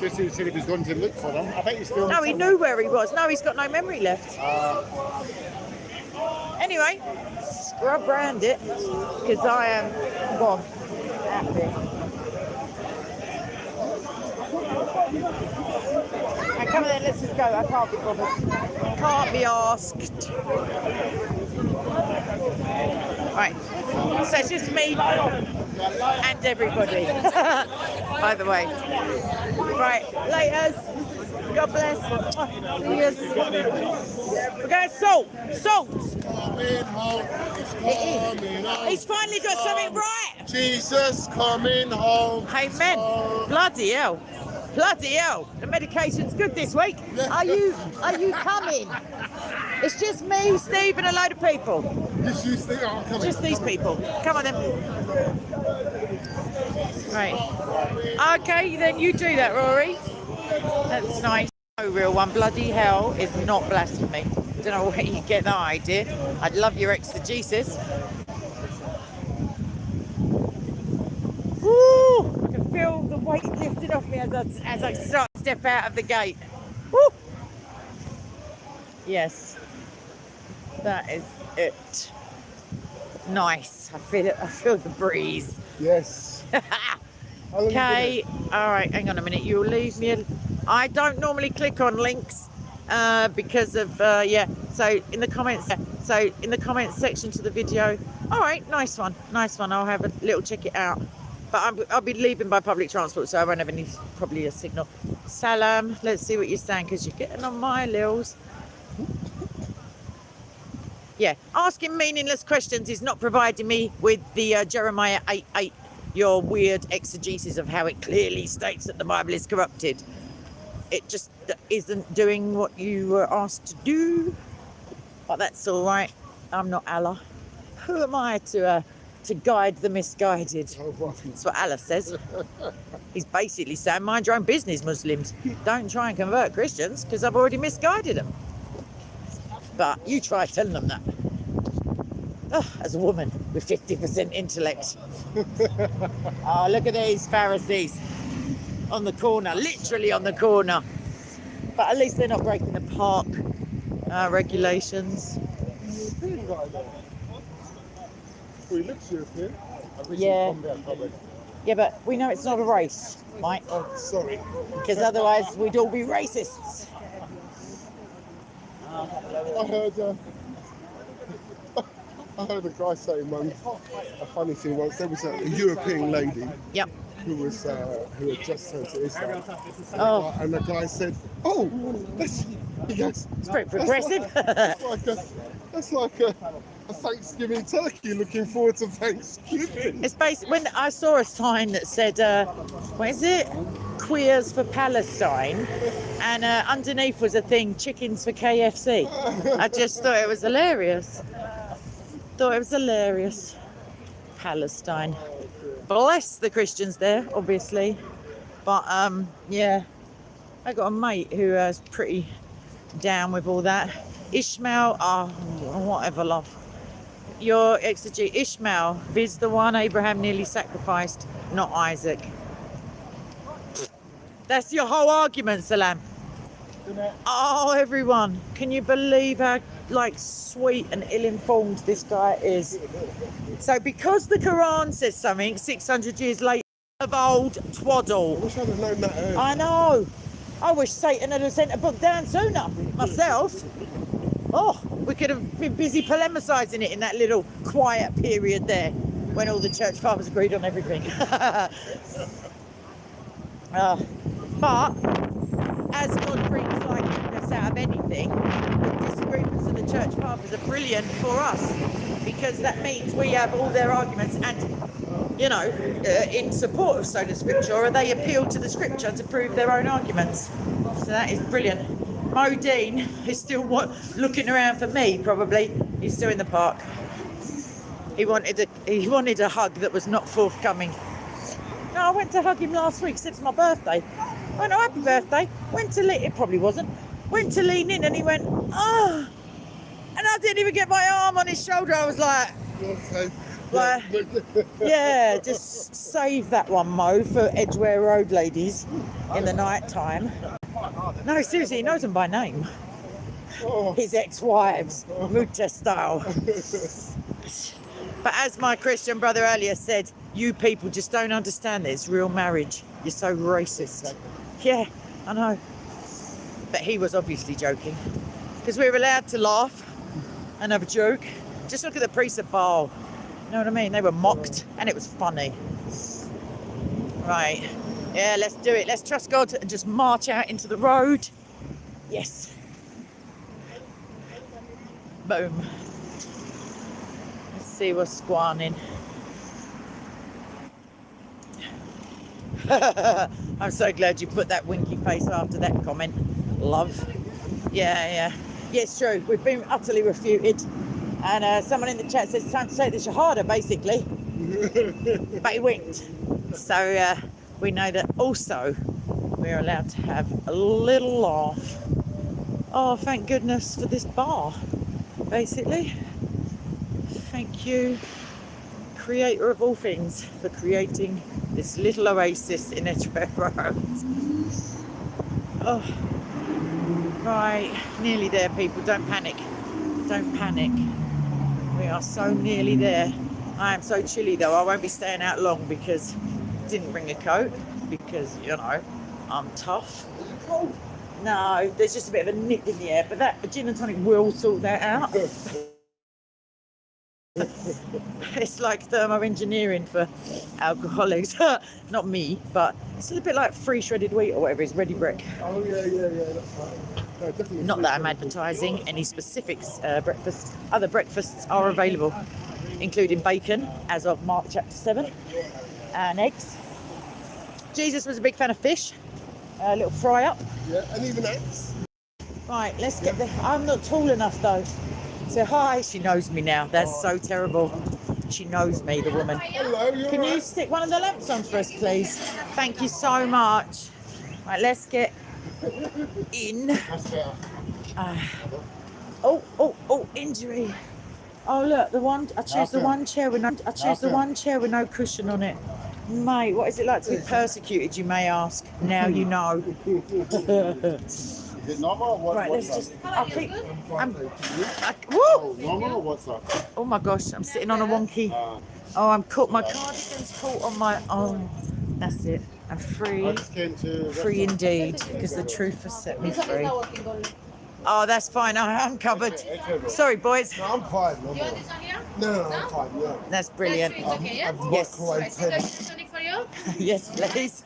S2: Just said he was going to look for them. I bet he's still.
S1: No, he knew where he was. No, he's got no memory left. Anyway, scrub round it because I am gone. Right, come on then, let's just go. I can't be bothered. Can't be asked. Right, so it's just me and everybody, by the way. Right, laters. God bless. See you. We're going salt. It is. He's finally got something right.
S2: Jesus coming home.
S1: Amen. Bloody hell. The medication's good this week. Are you coming? It's just me, Steve, and a load of people.
S2: Just you, Steve. I'm coming.
S1: Just these people. Come on then. Right. Okay, then you do that, Rory. That's nice. No real one. Bloody hell is not blasphemy. Don't know where you get that idea. I'd love your exegesis. Woo! I can feel the weight lifted off me as I start to step out of the gate. Woo! Yes, that is it. Nice. I feel it. I feel the breeze.
S2: Yes.
S1: Okay. All right. Hang on a minute. You'll leave me. I don't normally click on links because of yeah. So in the comments. So in the comments section to the video. All right. Nice one. Nice one. I'll have a little check it out. But I'll be leaving by public transport, so I won't have any, probably a signal. Salam. Let's see what you're saying, because you're getting on my lils. Yeah, asking meaningless questions is not providing me with the Jeremiah 8:8, your weird exegesis of how it clearly states that the Bible is corrupted. It just isn't doing what you were asked to do. But that's all right. I'm not Allah. Who am I to guide the misguided? That's what Allah says. He's basically saying, mind your own business, Muslims. Don't try and convert Christians, because I've already misguided them. But you try telling them that. Oh, as a woman with 50% intellect. Oh, look at these Pharisees on the corner, literally on the corner. But at least they're not breaking the park regulations. Yeah. Yeah, but we know it's not a race, Mike.
S2: Oh, sorry.
S1: Because otherwise we'd all be racists.
S2: I heard a guy saying once, a funny thing once, there was a European lady.
S1: Yep.
S2: Who had just turned to Islam.
S1: Oh.
S2: And the guy said, "Oh, he goes,
S1: it's pretty progressive."
S2: That's like a Thanksgiving turkey. Looking forward to Thanksgiving.
S1: It's basically, when I saw a sign that said, what is it? Queers for Palestine, and underneath was a thing, chickens for KFC. I just thought it was hilarious. Palestine. Bless the Christians there, obviously. But yeah, I got a mate who is pretty down with all that. Ishmael, oh, whatever, love. Your exegete, Ishmael, is the one Abraham nearly sacrificed, not Isaac. That's your whole argument, Salam. Oh, everyone, can you believe how like sweet and ill-informed this guy is? So because the Quran says something 600 years later of old twaddle.
S2: I wish I'd have known that earlier.
S1: I know. I wish Satan had sent a book down sooner myself. Oh, we could have been busy polemicizing it in that little quiet period there when all the church fathers agreed on everything. But as God brings like goodness out of anything, the disagreements of the church fathers are brilliant for us, because that means we have all their arguments and, you know, in support of sola scriptura, they appeal to the scripture to prove their own arguments. So that is brilliant. Modine is still looking around for me, probably. He's still in the park. He wanted a hug that was not forthcoming. No, I went to hug him last week, said it's my birthday. Oh no, happy birthday. It probably wasn't. Went to lean in and he went, oh. And I didn't even get my arm on his shoulder. I was like, yeah, just save that one, Mo, for Edgware Road ladies in the night time. No, seriously, he knows them by name. His ex-wives, Muta style. But as my Christian brother earlier said, you people just don't understand that it's real marriage. You're so racist. Yeah, I know. But he was obviously joking, because we're allowed to laugh and have a joke. Just look at the priests of Baal. You know what I mean? They were mocked and it was funny. Right. Yeah, let's do it. Let's trust God and just march out into the road. Yes. Boom. Let's see what's squanning. I'm so glad you put that winky face after that comment, love. Yeah, it's true. We've been utterly refuted. And someone in the chat says it's time to say the Shahada, basically. But he winked. So we know that also we're allowed to have a little laugh. Oh, thank goodness for this bar, basically. Thank you, creator of all things, for creating this little oasis in Edgware Road. Oh, right, nearly there, people. Don't panic. Don't panic. We are so nearly there. I am so chilly though. I won't be staying out long because I didn't bring a coat because, you know, I'm tough. No, there's just a bit of a nip in the air, but that gin and tonic will sort that out. It's like thermoengineering for alcoholics. Not me, but it's a bit like free shredded wheat or whatever it is, ready brick.
S2: Oh, yeah, that's right. No, definitely.
S1: Not that I'm advertising any specifics. Breakfast. Other breakfasts are available, including bacon as of Mark chapter 7, and eggs. Jesus was a big fan of fish. A little fry up.
S2: Yeah, and even eggs.
S1: Right, let's get the. I'm not tall enough though. So hi, she knows me now. That's so terrible. She knows me, the woman.
S2: Hello,
S1: Can you stick one of the lamps on for us, please? Thank you so much. Right, let's get in.
S2: That's better.
S1: Oh, injury. Oh look, the one I choose the one chair with no no cushion on it. Mate, what is it like to be persecuted, you may ask? Now you know.
S2: Is it normal or what?
S1: Right, let's
S2: what's
S1: just.
S2: that?
S1: I'll keep. Woo!
S2: Oh, normal or what's that?
S1: Oh my gosh, I'm sitting on a wonky. Oh, I'm caught. My cardigan's caught on my. Oh, that's it. I'm free.
S2: I just came to
S1: Free indeed, because the truth has set me free. Oh, that's fine. I'm covered. Sorry, boys.
S2: No, I'm fine. No, no, I'm fine. Yeah.
S1: That's brilliant. Yes. Yes, please.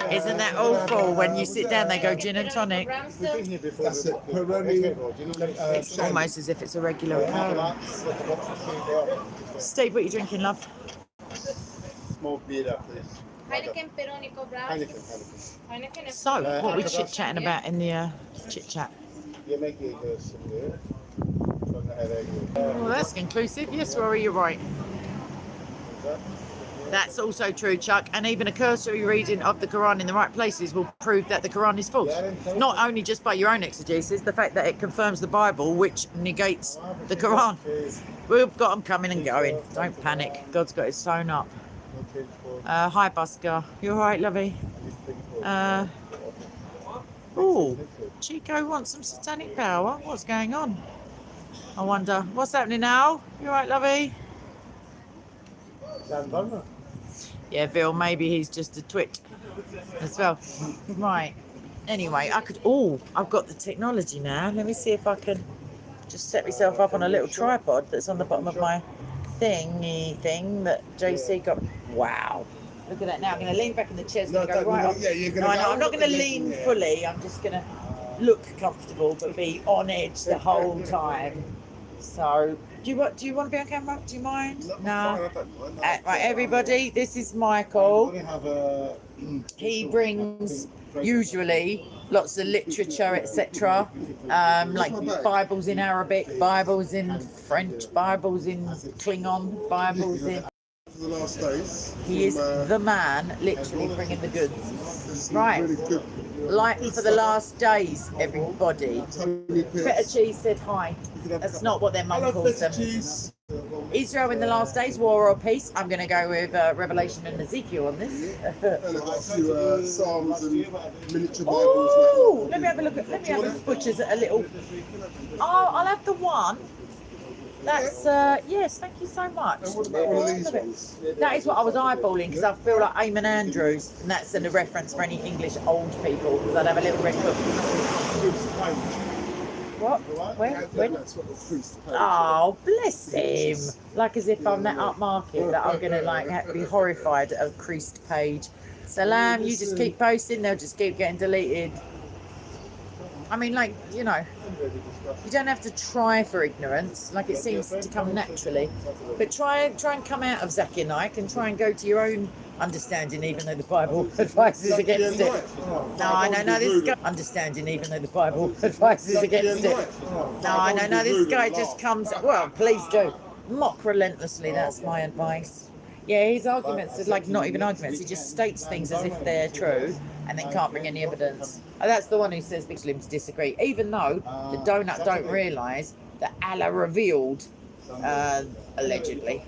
S1: Isn't that awful? When you sit down, they go gin and tonic.
S2: That's it. Peroni.
S1: It's almost as if it's a regular occurrence. Steve, what are you drinking, love?
S2: Small beer, please.
S8: Heineken, Peronico, Brown.
S2: Heineken.
S1: So, what are we chit-chatting about in the chit-chat?
S2: You're making some beer.
S1: Well, that's conclusive. Yes, Rory, you're right. That's also true, Chuck. And even a cursory reading of the Quran in the right places will prove that the Quran is false. Not only just by your own exegesis, the fact that it confirms the Bible, which negates the Quran. We've got them coming and going. Don't panic. God's got it sewn up. Hi, Busker. You all right, lovey? Oh, Chico wants some satanic power. What's going on? I wonder. What's happening now? You all right, lovey? Yeah, Bill, maybe he's just a twit as well. Right. Anyway, I've got the technology now. Let me see if I can just set myself up on a little tripod that's on the bottom of my thing that JC got. Wow. Look at that now. I'm going to lean back in the chair. It's going to go right off.
S2: Yeah, you're gonna
S1: I'm not going to lean fully. I'm just going to look comfortable but be on edge the whole time. So, do you want to be on camera? Do you mind? No. Right, everybody. This is Michael. He brings usually lots of literature, etc. Like Bibles in Arabic, Bibles in French, Bibles in Klingon, Bibles in.
S2: For the last days.
S1: He is the man, literally bringing the goods. Right.
S2: Really good.
S1: Like for the last days, everybody. Feta cheese said hi. That's not what their mum calls them. Israel in the last days, war or peace. I'm going to go with Revelation and Ezekiel on this.
S2: And I've got a few Psalms and miniature Bibles.
S1: Oh, let me have a look at. Let me have a butcher's at a little. Oh, I'll have the one. That's yes, thank you so much.
S2: And what about one of these ones?
S1: That is what I was eyeballing because I feel like Eamon Andrews, and that's a reference for any English old people because I'd have a little red book. What? When?
S2: That's what the priest paid.
S1: Oh, bless him! Like as if I'm that upmarket that I'm gonna like have to be horrified at a creased page. Salam, you just keep posting, they'll just keep getting deleted. I mean, like, you know, you don't have to try for ignorance, like it seems to come naturally. But try and come out of Zaki and Ike and try and go to your own understanding, even though the Bible advises against it. No, this guy understanding, even though the Bible advises against it. No, this guy just comes. Well, please do mock relentlessly. That's my advice. Yeah, his arguments are like not even arguments. He just states things as if they're true and then can't bring any evidence. And that's the one who says Muslims disagree, even though the donut don't realise that Allah revealed, allegedly,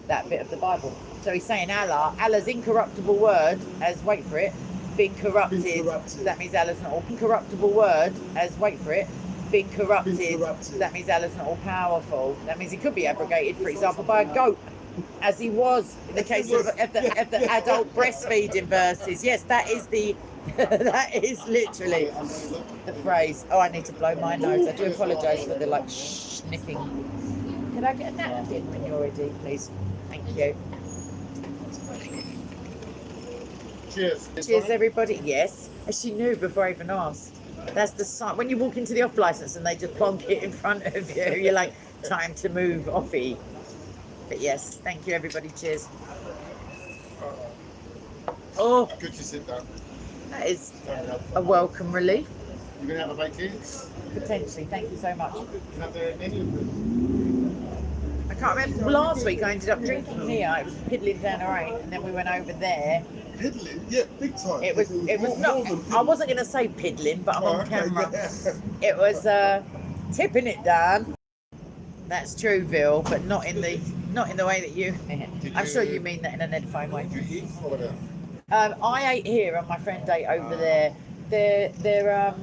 S1: that bit of the Bible. So he's saying Allah's incorruptible word, as wait for it, Been corrupted. That means Allah's not all corruptible word. As wait for it. Been corrupted. That means Allah's not all powerful. That means he could be abrogated, for example, by a goat, as he was in the case of the adult breastfeeding verses. Yes, that is the that is literally the phrase. Oh, I need to blow my nose. I do apologise for the sniffing. Can I get a napkin when you're ready, please? Thank you.
S2: Cheers.
S1: Cheers, everybody. Yes, as she knew before I even asked. That's the sign. When you walk into the off license and they just plonk it in front of you, you're like, time to move, offie. But yes, thank you, everybody. Cheers. Oh,
S2: Good to sit down.
S1: that is a welcome relief.
S2: You're going to have a bite here?
S1: Potentially. Thank you so much.
S2: You can have the menu.
S1: I can't remember. Last week I ended up drinking here. It was piddling down the rain, and then we went over there.
S2: Piddling? Yeah, big time.
S1: It was not. I wasn't going to say piddling, but I'm on camera. Yeah. It was tipping it down. That's true, Bill, but not in the way that you. I'm sure you mean that in an edifying way.
S2: Did you eat over there?
S1: I ate here, and my friend ate over there. They're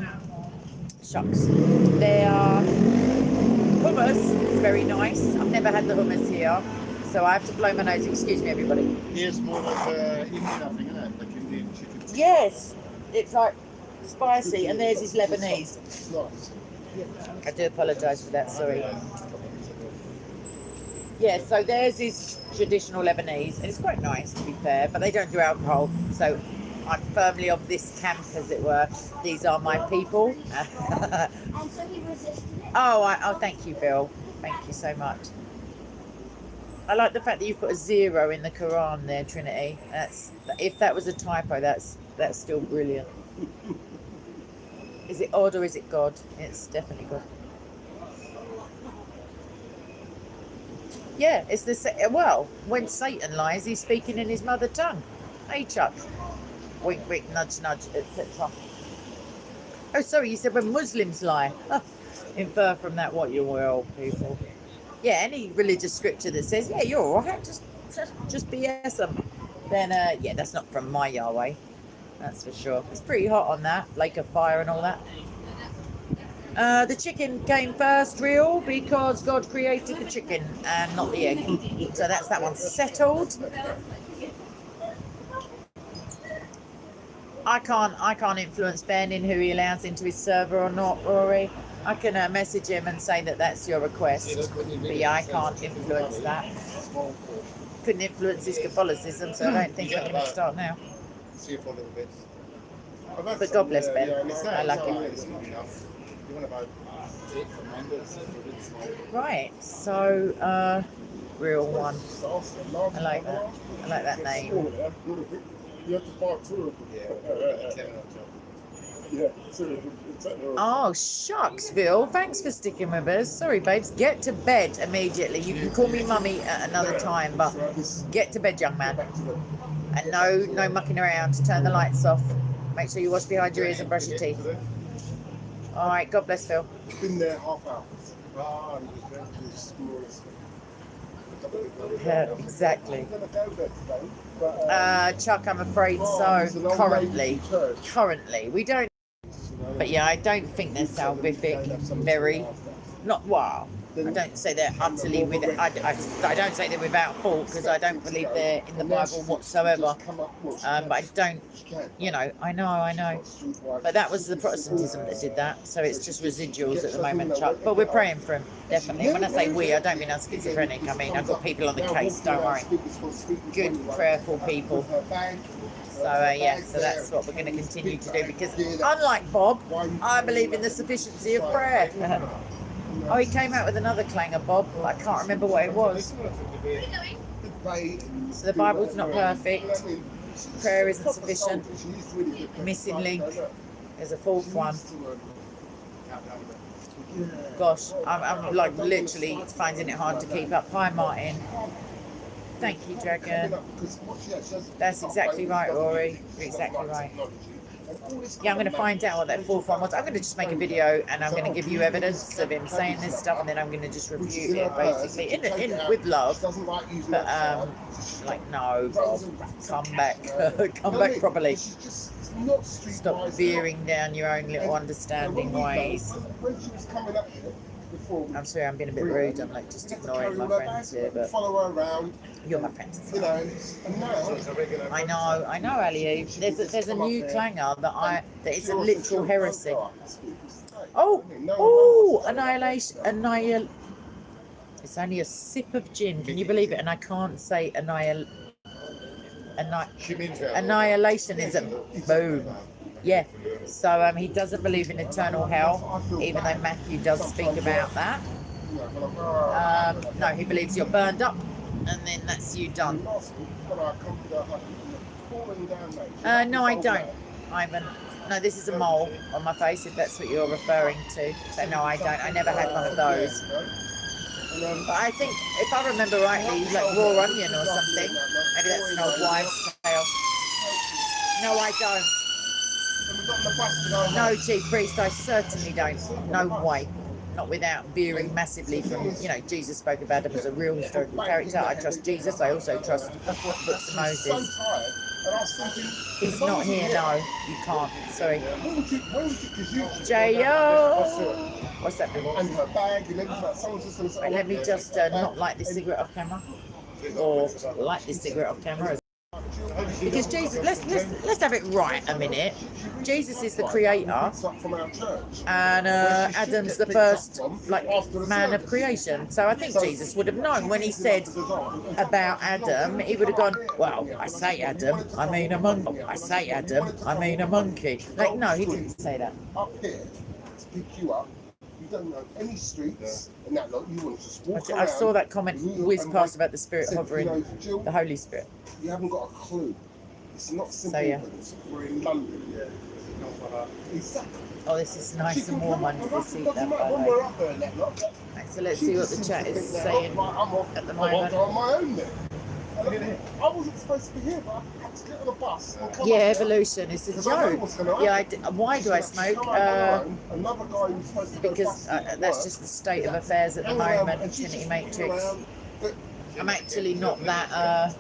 S1: shucks. They are hummus. It's very nice. I've never had the hummus here, so I have to blow my nose. Excuse me, everybody.
S2: Here's more like Indian, I think, isn't it? Like Indian chicken.
S1: Yes, it's like spicy, and theirs is Lebanese.
S2: Nice.
S1: I do apologise for that. Sorry. Yeah, so theirs is traditional Lebanese, and it's quite nice to be fair, but they don't do alcohol, so I'm firmly of this camp, as it were. These are my people. Oh, thank you, Bill. Thank you so much. I like the fact that you've put a 0 in the Quran there, Trinity. If that was a typo, that's still brilliant. Is it odd or is it God? It's definitely God. Yeah, it's the well. When Satan lies, he's speaking in his mother tongue. Hey, Chuck. Wink, wink, nudge, nudge, etc. Oh, sorry, you said when Muslims lie. Infer from that what you will, people. Yeah, any religious scripture that says, yeah, you're all right, just BS them. Then, yeah, that's not from my Yahweh. That's for sure. It's pretty hot on that, lake of fire and all that. The chicken came first, real, because God created the chicken and not the egg. So that's that one settled. I can't influence Ben in who he allows into his server or not, Rory. I can message him and say that that's your request. But yeah, I can't influence that. Couldn't influence his Catholicism, so I don't think I'm going to start now.
S2: See you for a little bit.
S1: But God bless Ben. I like him. Right, so real one. I like that. I like that name.
S2: You have to part 2. Yeah.
S1: Oh, shucks, Bill. Thanks for sticking with us. Sorry, babes. Get to bed immediately. You can call me mummy at another time, but get to bed, young man. And no mucking around. Turn the lights off. Make sure you wash behind your ears and brush your teeth. All right. God bless, Phil.
S2: It's been there half hour. Ah, he was going to the smallest.
S1: Yeah, exactly. Chuck, I'm afraid so. Currently, we don't. But yeah, I don't think they're salvific. Very, not wow. I don't say they're utterly without. I don't say they're without fault because I don't believe they're in the Bible whatsoever. But I don't. You know, I know. But that was the Protestantism that did that. So it's just residuals at the moment, Chuck. But we're praying for him, definitely. When I say we, I don't mean I'm schizophrenic. I mean I've got people on the case. Don't worry. Good, prayerful people. So yeah, so that's what we're going to continue to do because unlike Bob, I believe in the sufficiency of prayer. Oh, he came out with another clanger, Bob. I can't remember what it was. So the Bible's not perfect. Prayer isn't sufficient. Missing link. There's a fourth one. Gosh, I'm like literally finding it hard to keep up. Hi, Martin. Thank you, Dragon. That's exactly right, Rory. You're exactly right. Yeah, I'm going to find out what that fourth one was. I'm going to just make a video and I'm going to give you evidence of him saying this stuff and then I'm going to just review it basically in with love. But like no, Bob, come back properly.
S5: not street
S1: Stop veering down your own little understanding ways.
S5: When she was coming up here before,
S1: I'm sorry, I'm being a bit rude. I'm like just ignoring my friends here, but
S5: follow her around.
S1: You're my friends.
S5: You know, and now
S1: I know, Ali. There's a new clanger that it's a literal heresy. Oh, annihilation. It's only a sip of gin. Can you believe it? And I can't say annihilationism. Boom. Yeah. So he doesn't believe in eternal hell, even though Matthew does speak about that. No, he believes you're burned up, and then that's you done. No, I don't, Ivan. No, this is a mole on my face, if that's what you're referring to. So no, I don't. I never had one of those. But I think, if I remember rightly, like raw onion or something. Maybe that's an old wives' tale. No, I don't. No, Chief Priest, I certainly don't. No way. Not without veering massively from, Jesus spoke about him as a real historical character. I trust Jesus. I also trust books of Moses. He's not here, no. You can't. Sorry. J.O. What's that mean? Wait, let me just not light this cigarette off camera. Or light this cigarette off camera. Because Jesus, let's have it right a minute. Jesus is the creator, and Adam's the first man of creation. So I think Jesus would have known when he said about Adam. He would have gone, well, I say Adam, I mean a monkey. I say Adam, I mean a monkey. Like, no, he didn't say that.
S5: Up here to pick you up. You don't know any streets and that lot. You want to just walk around.
S1: I saw that comment whiz past about the Spirit hovering, the Holy Spirit.
S5: You haven't got a clue. It's not simple. So, yeah. We're in London. Yeah. Exactly.
S1: Oh, this is nice and warm under the seat. That, by the way. Right, so let's see what the chat is saying at the moment.
S5: I'm on my own then. I wasn't supposed to be here, but I had to get on a bus.
S1: Yeah, evolution is a joke. Yeah, why do I smoke? Because that's just the state of affairs at the moment. Trinity Matrix. I'm actually not that.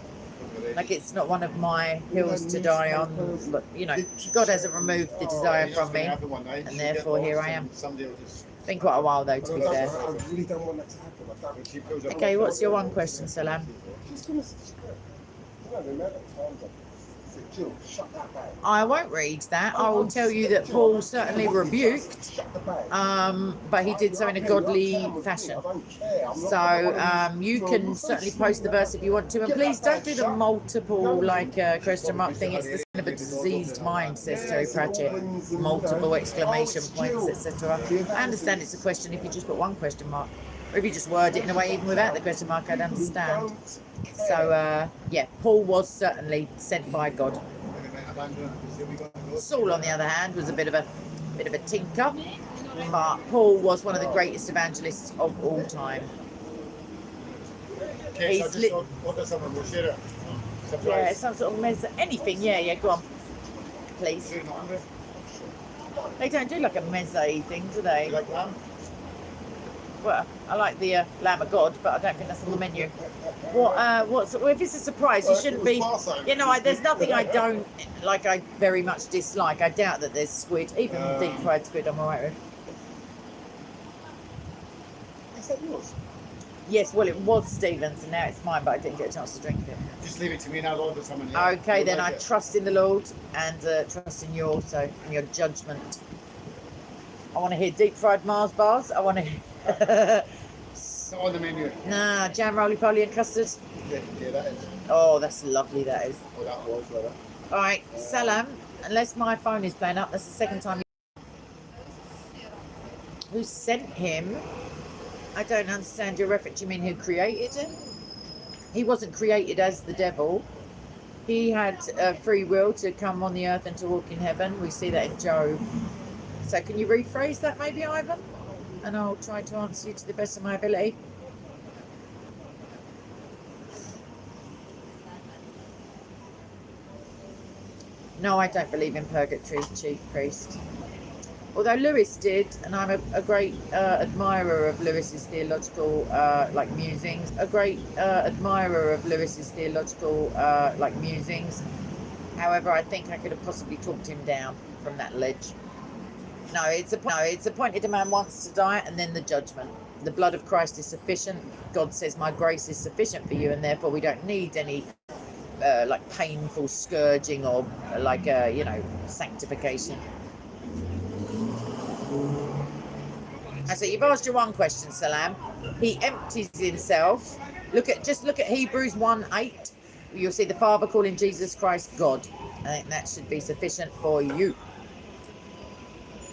S1: Like, it's not one of my hills to die on, but God hasn't removed the desire from me, and therefore here I am. It's been quite a while though, to be fair.
S5: I really don't want that to happen.
S1: Okay, what's your one question, Salam? I won't read that. I will tell you that Paul certainly rebuked, but he did so in a godly fashion. So you can certainly post the verse if you want to, and please don't do the multiple question mark thing. It's the sign of a diseased mind, says Terry Pratchett. Multiple exclamation points, etc. I understand it's a question if you just put one question mark, or if you just word it in a way even without the question mark, I'd understand. So yeah, Paul was certainly sent by God. Saul, on the other hand, was a bit of a tinker, but Paul was one of the greatest evangelists of all time. He's yeah, some sort of anything. Yeah, go on, please. They don't do like a meze thing, do they? Well, I like the Lamb of God, but I don't think that's on the menu. Well, if it's a surprise, you shouldn't be. There's nothing I don't like. I very much dislike. I doubt that there's squid, even deep fried squid. I'm alright with.
S5: Is that yours?
S1: Yes, well, it was Stephen's, and now it's mine, but I didn't get a chance to drink it.
S2: Just leave it to me and I'll order someone.
S1: Okay, then I trust in the Lord and trust in you also, in your judgment. I want to hear deep fried Mars bars. I want to.
S2: Not on the menu.
S1: Nah, jam, roly-poly and custard.
S2: Yeah, that is.
S1: Oh, that's lovely, that is.
S2: Oh, that was like that.
S1: All right, Salam, unless my phone is playing up, that's the second time. Who sent him? I don't understand your reference. You mean who created him? He wasn't created as the devil. He had free will to come on the earth and to walk in heaven. We see that in Job. So can you rephrase that maybe, Ivan? And I'll try to answer you to the best of my ability. No, I don't believe in purgatory, Chief Priest. Although Lewis did, and I'm a great admirer of Lewis's theological musings. A great admirer of Lewis's theological musings. However, I think I could have possibly talked him down from that ledge. No, it's appointed a man once to die and then the judgment. The blood of Christ is sufficient. God says, my grace is sufficient for you, and therefore we don't need any like painful scourging or like sanctification. And so you've asked your one question, Salam. He empties himself. Look at Hebrews 1:8. You'll see the Father calling Jesus Christ God. I think that should be sufficient for you.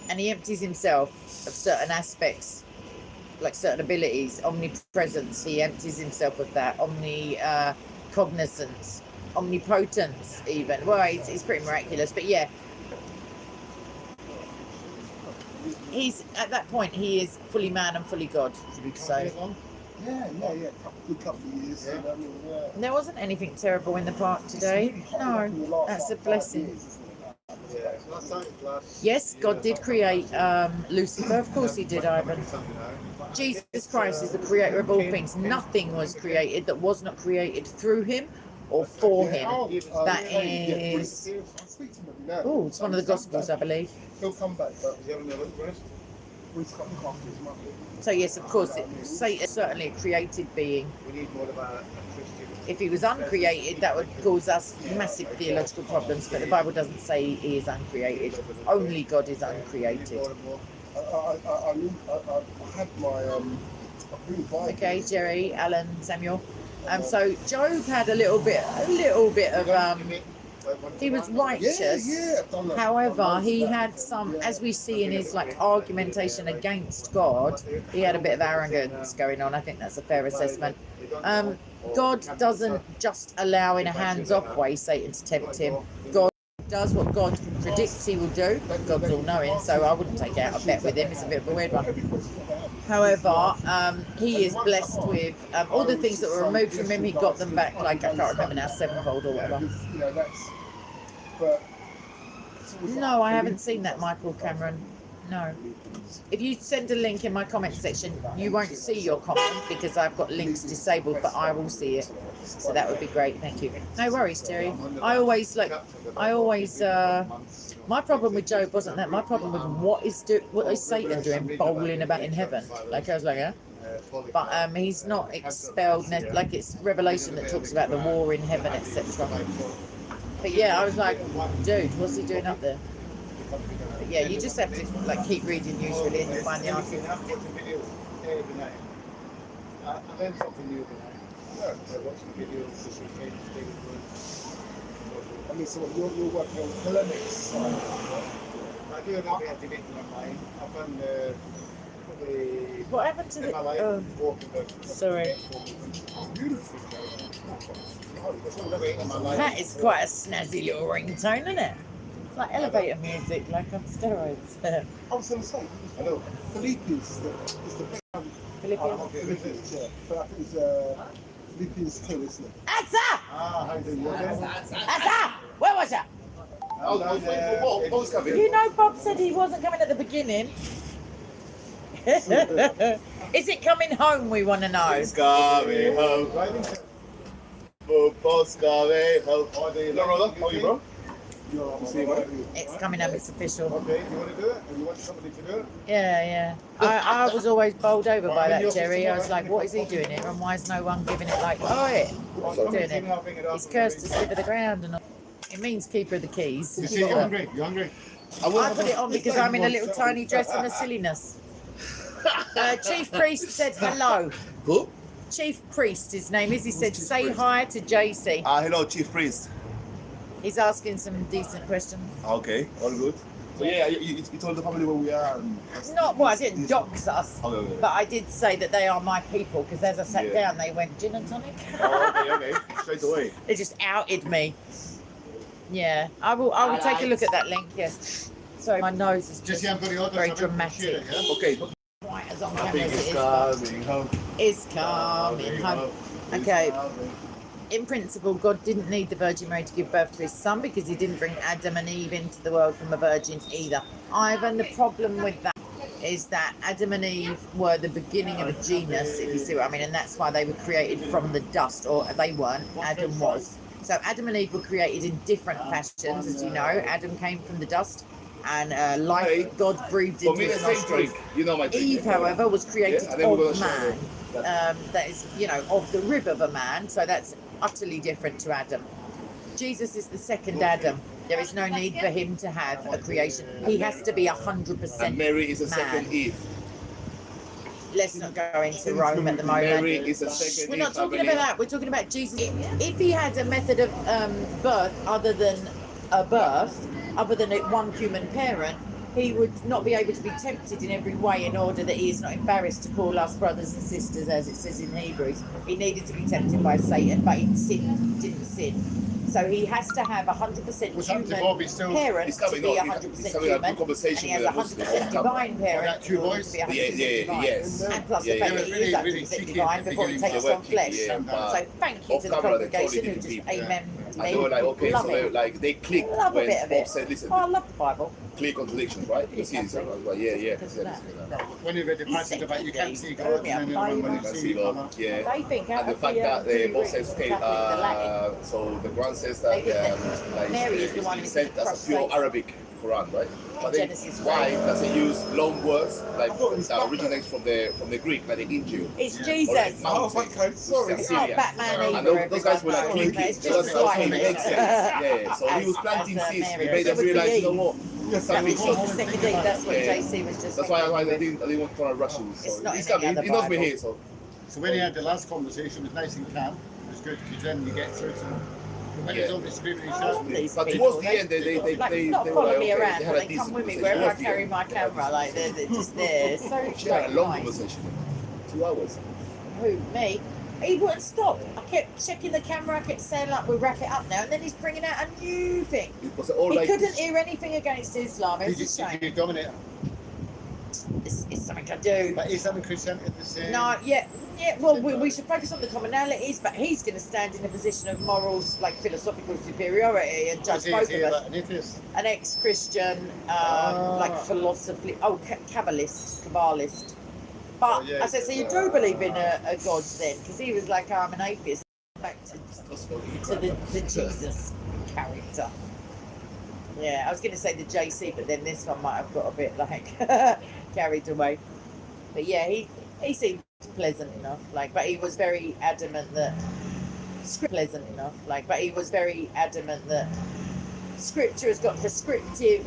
S1: And he empties himself of certain aspects, like certain abilities, omnipresence. He empties himself of that, omnicognizance, omnipotence even. Well, it's pretty miraculous, but yeah. He's at that point. He is fully man and fully God. So
S5: Yeah. Good couple of years.
S1: there wasn't anything terrible in the park today. No, that's a blessing. Yes, God did create Lucifer. Of course he did, Ivan. Jesus Christ is the creator of all things. Nothing was created that was not created through him or for him. That is... Oh, it's one of the Gospels, I believe.
S5: He'll come back, but
S1: so yes, of course, Satan is certainly a created being. If he was uncreated, that would cause us massive theological problems, but the Bible doesn't say he is uncreated. Only God is uncreated.
S5: I had my
S1: Okay, Jerry, Alan, Samuel. So Job had a little bit of he was righteous. However, he had some, as we see in his like argumentation against God, he had a bit of arrogance going on. I think that's a fair assessment. God doesn't just allow in a hands-off way Satan to tempt him. God does what God predicts he will do, but God's all-knowing, so I wouldn't take out a bet with him. It's a bit of a weird one. However, he is blessed with all the things that were removed from him. He got them back, like I can't remember now, sevenfold or whatever. No, I haven't seen that, Michael Cameron. No. If you send a link in my comment section, you won't see your comment because I've got links disabled, but I will see it. So that would be great. Thank you. No worries, Terry. I always my problem with Job wasn't that. My problem with what is Satan doing bowling about in heaven? Like I was like, yeah. But he's not expelled. Like it's Revelation that talks about the war in heaven, etc. But yeah, I was like, dude, what's he doing up there? But yeah, you just have to like keep reading usually and you find the answers.
S2: I learned something new tonight. Watching videos,
S5: I mean, so you're working on polemics.
S2: I do a little bit of debating online. I've done the
S1: What happened to the... Oh, sorry.
S5: Beautiful.
S1: That is quite a snazzy little ringtone, isn't it? It's like elevator music, like on steroids.
S5: I was going to say, hello. Philippians is the best. Philippians, yeah. I think it's Philippians 2, isn't it?
S1: Asa!
S2: How you doing?
S1: Asa! Where was that? You know Bob said he wasn't coming at the beginning. Is it coming home, we want to know?
S2: It's coming home. Football's coming home. No, brother. How are you, bro?
S1: It's coming home, it's official.
S2: Okay, you want to do it? You want somebody to do it?
S1: Yeah. I was always bowled over by that, Jerry. I was like, what is he doing here? And why is no one giving it like, oh, what's he doing it? He's cursed to slip of the ground and all. It means keeper of the keys.
S2: You hungry? You hungry?
S1: I put it on because I'm in a little tiny dress and a silliness. Chief Priest said hello.
S2: Who?
S1: Chief Priest, his name is. He said, say hi to JC.
S2: Hello, Chief Priest.
S1: He's asking some decent questions.
S2: Okay, all good. So yeah, you told the family where we are.
S1: Not well, I didn't dox us, but I did say that they are my people because as I sat down, they went gin and tonic.
S2: Okay, straight away.
S1: They just outed me. Yeah, I will take a look at that link. Yes. Sorry, my nose is just very dramatic.
S2: Okay.
S1: Right as on camera as it is. It's coming home. Okay. In principle, God didn't need the Virgin Mary to give birth to his son because he didn't bring Adam and Eve into the world from a virgin either. Ivan, the problem with that is that Adam and Eve were the beginning of a genus, if you see what I mean, and that's why they were created from the dust, or they weren't, Adam was. So Adam and Eve were created in different fashions, as you know. Adam came from the dust, and life God breathed into his nostrils.
S2: You know my drink.
S1: Eve, however, was created
S2: Yeah, and then we're
S1: of
S2: gonna show
S1: man. That is, you know, of the rib of a man. So that's utterly different to Adam. Jesus is the second Adam. There is no need for him to have a creation. He has to be 100%
S2: And Mary is a
S1: man.
S2: second Eve.
S1: Let's not go into Rome at the moment.
S2: Mary is a second
S1: We're
S2: Eve.
S1: not talking about that. We're talking about Jesus. If he had a method of birth other than a birth, other than one human parent, he would not be able to be tempted in every way in order that he is not embarrassed to call us brothers and sisters, as it says in Hebrews. He needed to be tempted by Satan, but he didn't sin. So he has to have 100% human parent to be 100% human, and he has 100% divine parent to be 100% divine. And plus the fact that he is 100% divine before he takes on flesh. So thank you to the congregation who just amen to me.
S2: And they were like, okay,
S1: Love
S2: so
S1: it.
S2: like they clicked
S1: Love a
S2: when
S1: bit of
S2: Bob
S1: it.
S2: said, listen,
S1: Oh, I love the Bible.
S2: clear contradictions, right? You see this? I was like, yeah.
S5: When you read the passage about you can't see God, and then when you see God,
S2: yeah.
S1: They think
S2: And the fact that Bob says, okay, so the Quran says that
S1: Mary is the one
S2: it's
S1: who
S2: sent as a pure Arabic Quran, right? But then
S1: Genesis
S2: why does it use long words like that originates from the Greek, like the Injil?
S1: It's
S2: Or like
S1: Jesus.
S2: mountain,
S5: sorry.
S1: It's not Batman
S2: And
S1: either.
S2: those guys were like
S1: everyone.
S2: clicking.
S1: It's
S2: They was
S1: just
S2: like,
S1: like
S2: makes sense. Yeah. So he was planting seeds. He made them realize, you know what?
S1: That was Jesus' second deed. That's what
S2: Yeah.
S1: JC was just.
S2: That's why I
S1: thinking.
S2: didn't want to rush him.
S1: It's
S2: So
S1: not
S2: he's
S1: in any
S2: coming.
S1: other
S2: He knows me
S1: Bible.
S2: here, so.
S5: So when he had the last conversation, it was nice and calm. It was good because then you get through to them. When he's all disputing each other.
S1: These
S2: But
S1: people,
S2: towards the end, they
S1: like,
S2: were
S1: not
S2: like,
S1: follow me
S2: okay,
S1: around,
S2: they
S1: but
S2: had a
S1: they
S2: decent
S1: come with me
S2: conversation.
S1: wherever I
S2: Towards the
S1: carry
S2: end,
S1: my
S2: they had a
S1: camera. Like they're just there. So
S2: She had a long
S1: nice.
S2: conversation. 2 hours.
S1: Who, me? He wouldn't stop. I kept checking the camera. I kept saying, like, we'll wrap it up now. And then he's bringing out a new thing.
S2: Was it all
S1: He
S2: like
S1: couldn't hear anything against Islam. It was a shame.
S5: You dominate.
S1: It's something I do.
S5: But Islam and Christianity are the same.
S1: No, yeah. Well, we should focus on the commonalities, but he's going to stand in a position of morals, like philosophical superiority, and judge both of us.
S5: An atheist.
S1: An ex-Christian, like philosophy, Kabbalist. But I said, so you do believe in a God then? Because he was like, I'm an atheist. Back to the Jesus character. Yeah, I was going to say the JC, but then this one might have got a bit like carried away. But yeah, he seemed pleasant enough. Like, but he was very adamant that Scripture has got prescriptive,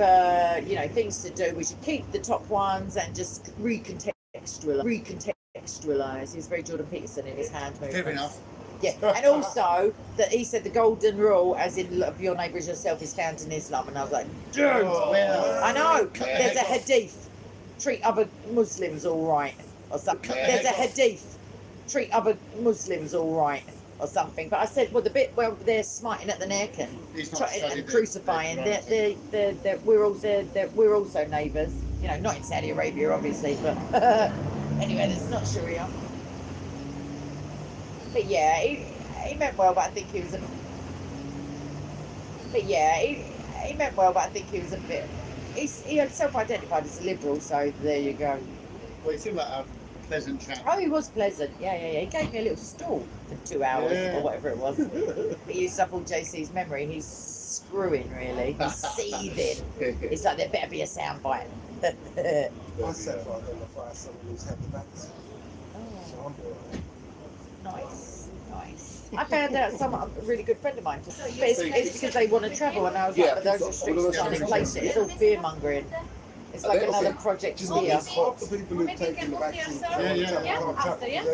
S1: things to do. We should keep the top ones and just recontextualize. He was very Jordan Peterson in his hand movements.
S5: Fair enough.
S1: Yeah, and also that he said the golden rule, as in love your neighbour as yourself, is found in Islam, and I was like, dude, I know. There's a hadith, treat other Muslims all right, or something. There's a hadith, treat other Muslims all right, or something. But I said, well, the bit where they're smiting at the neck and crucifying, we're also neighbours. You know, not in Saudi Arabia, obviously, but anyway, that's not Sharia. But yeah, he meant well, but I think he was a. But yeah, he meant well, but I think he was a bit. He had self-identified as a liberal, so there you go.
S5: Well, he seemed like a pleasant chap.
S1: Oh, he was pleasant. Yeah. He gave me a little stool for 2 hours or whatever it was. He used up all JC's memory. He's screwing, really. He's seething. It's like there better be a sound bite.
S9: I said for the fire, someone who's had the vaccine. So I'm bored.
S1: Nice. I found out a really good friend of mine. But it's because they want to travel, and I was like, but those restrictions aren't in place. It's all fear mongering. It's like another project here.
S9: Half the people who've taken the vaccine can't travel.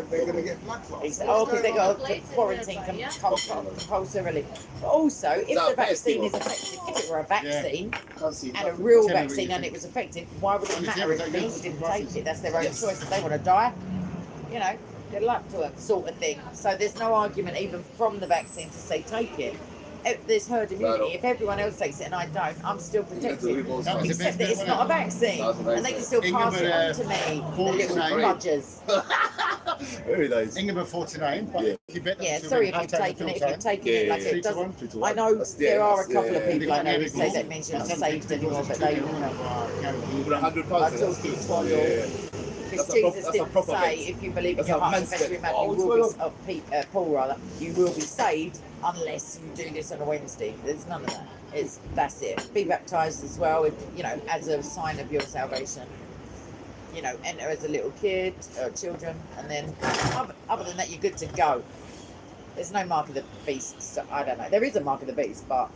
S9: They're going to get black lives.
S1: Oh, because they got quarantine compulsorily. But also, if the vaccine is effective, if it were a vaccine and a real vaccine and it was effective, why would it matter if people didn't take it? That's their own choice. If they want to die, you know, good luck to them, sort of thing. So there's no argument even from the vaccine to say take it. There's herd immunity. If everyone else takes it and I don't, I'm still protected. Except that it's not a vaccine, and they can still pass it on to me. The little fudgers.
S2: Very nice.
S5: England 49, but
S1: yeah, sorry if you've taken it. If you've taken it, like it doesn't. I know there are a couple of people I know who say that means you're not saved anymore, but they, you know,
S2: £100.
S1: are talking to because
S2: That's a
S1: Jesus
S2: proper
S1: didn't say,
S2: base.
S1: if you believe in
S2: That's
S1: your
S2: a
S1: heart and
S2: man's
S1: confess with your
S2: bit.
S1: mouth,
S2: Oh,
S1: you
S2: what's
S1: will be, Paul rather, you will be saved unless you do this on a Wednesday. There's none of that. That's it. Be baptized as well, if, you know, as a sign of your salvation. You know, enter as a little kid or children, and then other than that, you're good to go. There's no mark of the beast. So I don't know. There is a mark of the beast, but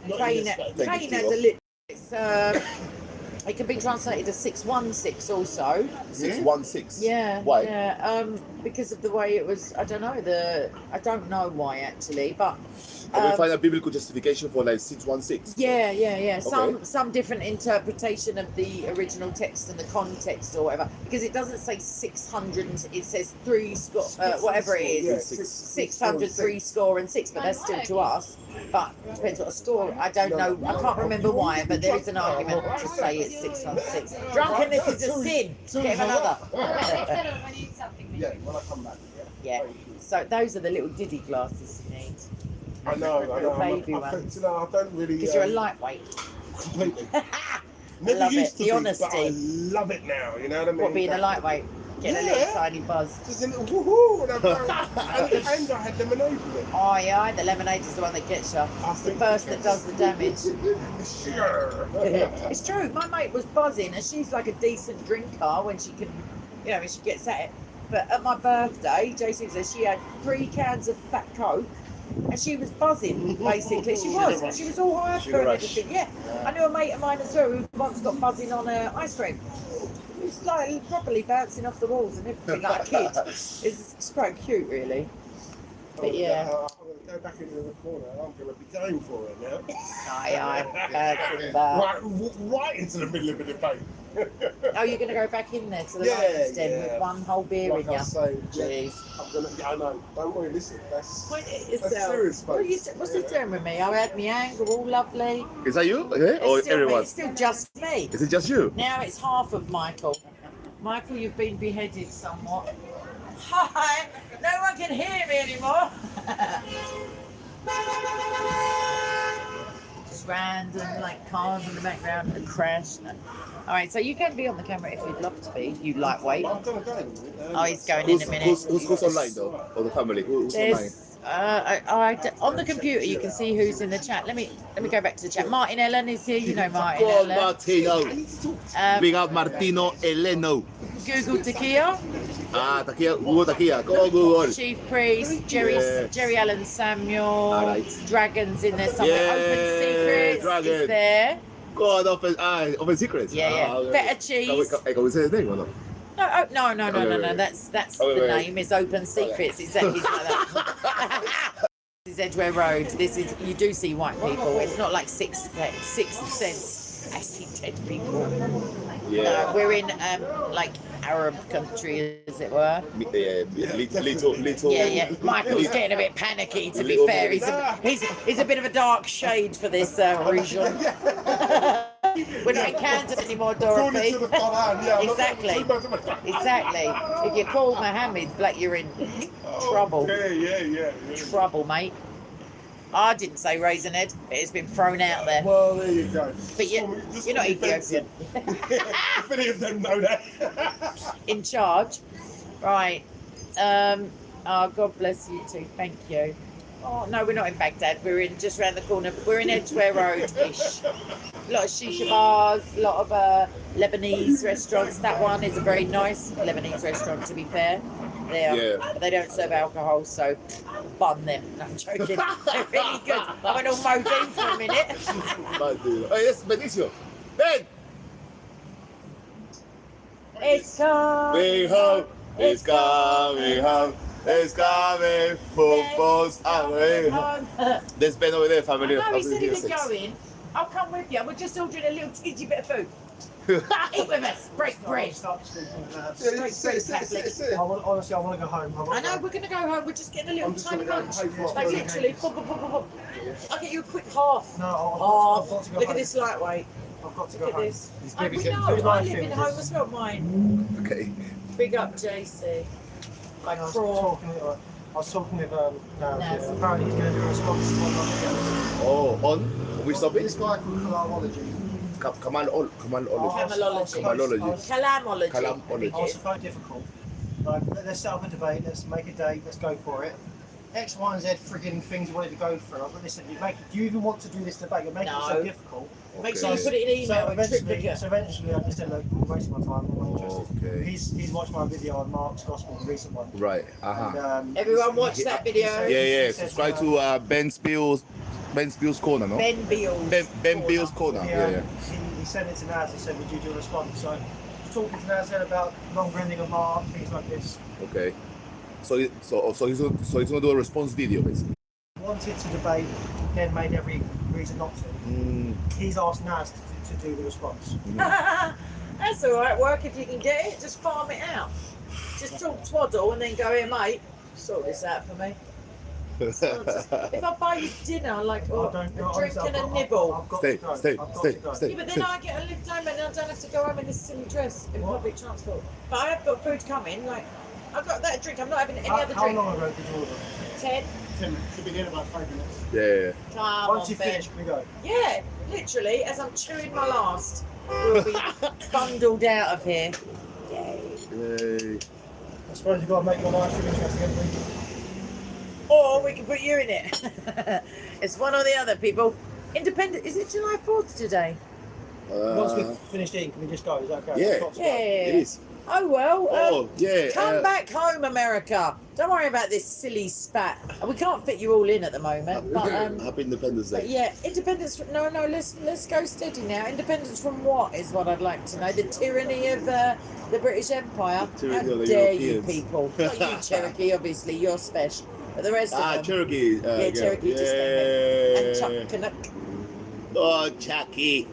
S1: Cain has a little. It's it can be translated as 616 also.
S2: 616.
S1: Yeah.
S2: Why?
S1: Yeah. Because of the way it was. I don't know. I don't know why actually, but.
S2: Can we find a biblical justification for like 616?
S1: Yeah.
S2: Okay.
S1: Some different interpretation of the original text and the context or whatever, because it doesn't say 600. It says whatever it is, 600, 3 score and 6. But that's still to us. But depends what a score. I don't know. I can't remember why, but there is an argument to say it's 616. Drunkenness is a sin. Get him another.
S9: Yeah, when I come back.
S1: Yeah. So those are the little diddy glasses you need.
S9: I know.
S1: Baby
S9: I
S1: ones.
S9: don't really.
S1: Because you're a lightweight.
S9: Completely.
S1: Never
S9: Never
S1: it.
S9: used to
S1: The
S9: be,
S1: honesty.
S9: but I love it now. You know what I mean?
S1: What, being a lightweight? Getting a little tiny buzz.
S9: Just a little woohoo, and I had lemonade with it.
S1: Oh yeah, the lemonade is the one that gets you. It's the first that does the damage.
S9: Sure.
S1: It's true. My mate was buzzing, and she's like a decent drinker when she can, you know, when she gets at it. But at my birthday, JC said she had 3 cans of fat Coke. And she was buzzing, basically. She was all hyper and everything. Yeah. I knew a mate of mine as well who once got buzzing on ice cream. He was like properly bouncing off the walls and everything like a kid. It's quite cute, really. But yeah.
S9: I'm going to go back into the corner and I'm going to be going for it now. Right into the middle of the debate.
S1: Oh, you're going to go back in there to the lion's den with one whole beer in you?
S9: Jeez. I know. Don't worry, listen. That's
S1: yourself.
S9: Serious, folks.
S1: What's he doing with me? I had my anger all lovely.
S2: Is that you? Okay. Or everyone?
S1: It's still just me.
S2: Is it just you?
S1: Now it's half of Michael. Michael, you've been beheaded somewhat. Hi! No one can hear me anymore. Just random like cars in the background and a crash. No. All right, so you can be on the camera if you'd love to be. You lightweight.
S9: I'm going to go.
S1: Oh, he's going in a minute.
S2: Who's online though? Or the family? Who's online?
S1: On the computer, you can see who's in the chat. Let me go back to the chat. Martin Ellen is here. You know Martin
S2: Go on,
S1: Ellen.
S2: Martino. Big up Martino Eleno.
S1: Google Takia.
S2: Takia. Google Takia. Go Google.
S1: Chief Priest, Jerry Allen Samuel.
S2: All right.
S1: Dragons in there somewhere.
S2: Yeah,
S1: Open Secrets
S2: Dragon.
S1: is there.
S2: Go on, Open Secrets.
S1: Yeah. Feta Cheese.
S2: Can we say his name or not?
S1: No. That's the name is Open Secrets. Exactly like that. This is Edgware Road. You do see white people. It's not like Sixth Sense. I see dead people.
S2: Yeah.
S1: No, we're in like Arab country, as it were.
S2: Little.
S1: Yeah. Michael's getting a bit panicky. To be fair, he's a bit of a dark shade for this region. We're not in Kansas anymore, Dorothy. Exactly. If you call Mohammed black, you're in trouble.
S9: Yeah.
S1: Trouble, mate. I didn't say Raisinhead, but it's been thrown out there.
S9: Well, there you go.
S1: But you're not Ethiopian.
S9: If any of them know that.
S1: In charge. Right. God bless you too. Thank you. Oh, no, we're not in Baghdad. We're in just around the corner. We're in Edgware Road-ish. A lot of shisha bars, a lot of Lebanese restaurants. That one is a very nice Lebanese restaurant, to be fair. But they don't serve alcohol, so bun them. No, I'm joking. They're really good. I went all Modine for a minute.
S2: Oh, yes, Benicio. Ben!
S1: It's coming home.
S2: It's coming home. It's coming. Football's away. There's Ben over there, family.
S1: No, he said he was going. I'll come with you. We're just ordering a little tidgy bit of food. Eat with us. Break bread.
S9: Honestly, I want to go home.
S1: I know, we're going to go home. We're just getting a little tiny lunch. Like literally, I'll get you a quick half.
S9: No, I've got to go
S1: Look
S9: home.
S1: at this lightweight.
S9: I've got to go
S1: Look at
S9: home.
S1: this. I live in home as well, mine.
S2: Okay.
S1: Big up, JC. Like Craw.
S9: I was talking with Naz. Apparently he's going to do a response to one of the
S2: Oh, on? Which topic?
S9: This guy called Theology.
S2: Calamology.
S9: Oh, it's so difficult. Like, let's set up a debate, let's make a date, let's go for it. X, Y, and Z frigging things you wanted to go through. But listen, do you even want to do this debate? You're making it so difficult.
S1: Make sure you put it in email.
S9: So eventually I just said, look, you're wasting my time, I'm not interested.
S2: Okay.
S9: He's watched my video on Mark's Gospel, the recent one.
S2: Right.
S9: And,
S1: Everyone watch that video.
S2: Yeah. Subscribe to Ben Spiel's Corner, no?
S1: Ben Beals.
S2: Ben Beals Corner. Yeah.
S9: He sent it to Naz and said, would you do a response? So he's talking to Naz about longer ending of Mark, things like this.
S2: Okay. So he's gonna do a response video basically.
S9: Wanted to debate, then made every reason not to. He's asked Naz to do the response.
S1: That's all right. Work if you can get it. Just farm it out. Just talk twaddle and then go, here, mate. Sort this out for me. If I buy you dinner, like a drink and a nibble.
S2: Stay.
S1: Yeah, but then I get a lift home and I don't have to go home in this silly dress in public transport. But I have got food coming. Like I've got that drink. I'm not having any other drink.
S9: How long ago did you order?
S1: 10.
S9: 10 minutes. Should be here in about 5 minutes.
S2: Yeah.
S1: Come
S9: Once
S1: on,
S9: you finish, can we go?
S1: Yeah, literally, as I'm chewing my last, we'll be bundled out of here. Yay.
S9: I suppose you've got to make your life really interesting.
S1: Or we can put you in it. It's one or the other, people. Independent. Is it July 4th today?
S9: Once we've finished eating, can we just go? Is that okay?
S1: Yeah.
S2: It is.
S1: Oh well.
S2: Yeah.
S1: Come back home, America. Don't worry about this silly spat. We can't fit you all in at the moment. But,
S2: Happy Independence Day.
S1: but yeah, independence. No. Let's go steady now. Independence from what is what I'd like to know. The tyranny of the British Empire.
S2: Tyranny
S1: How
S2: of the
S1: dare
S2: Europeans.
S1: you people? Not you, Cherokee. Obviously, you're special. But the rest of them.
S2: Cherokee.
S1: Yeah, Cherokee. Just and Chuck Canuck.
S2: Oh, Chucky.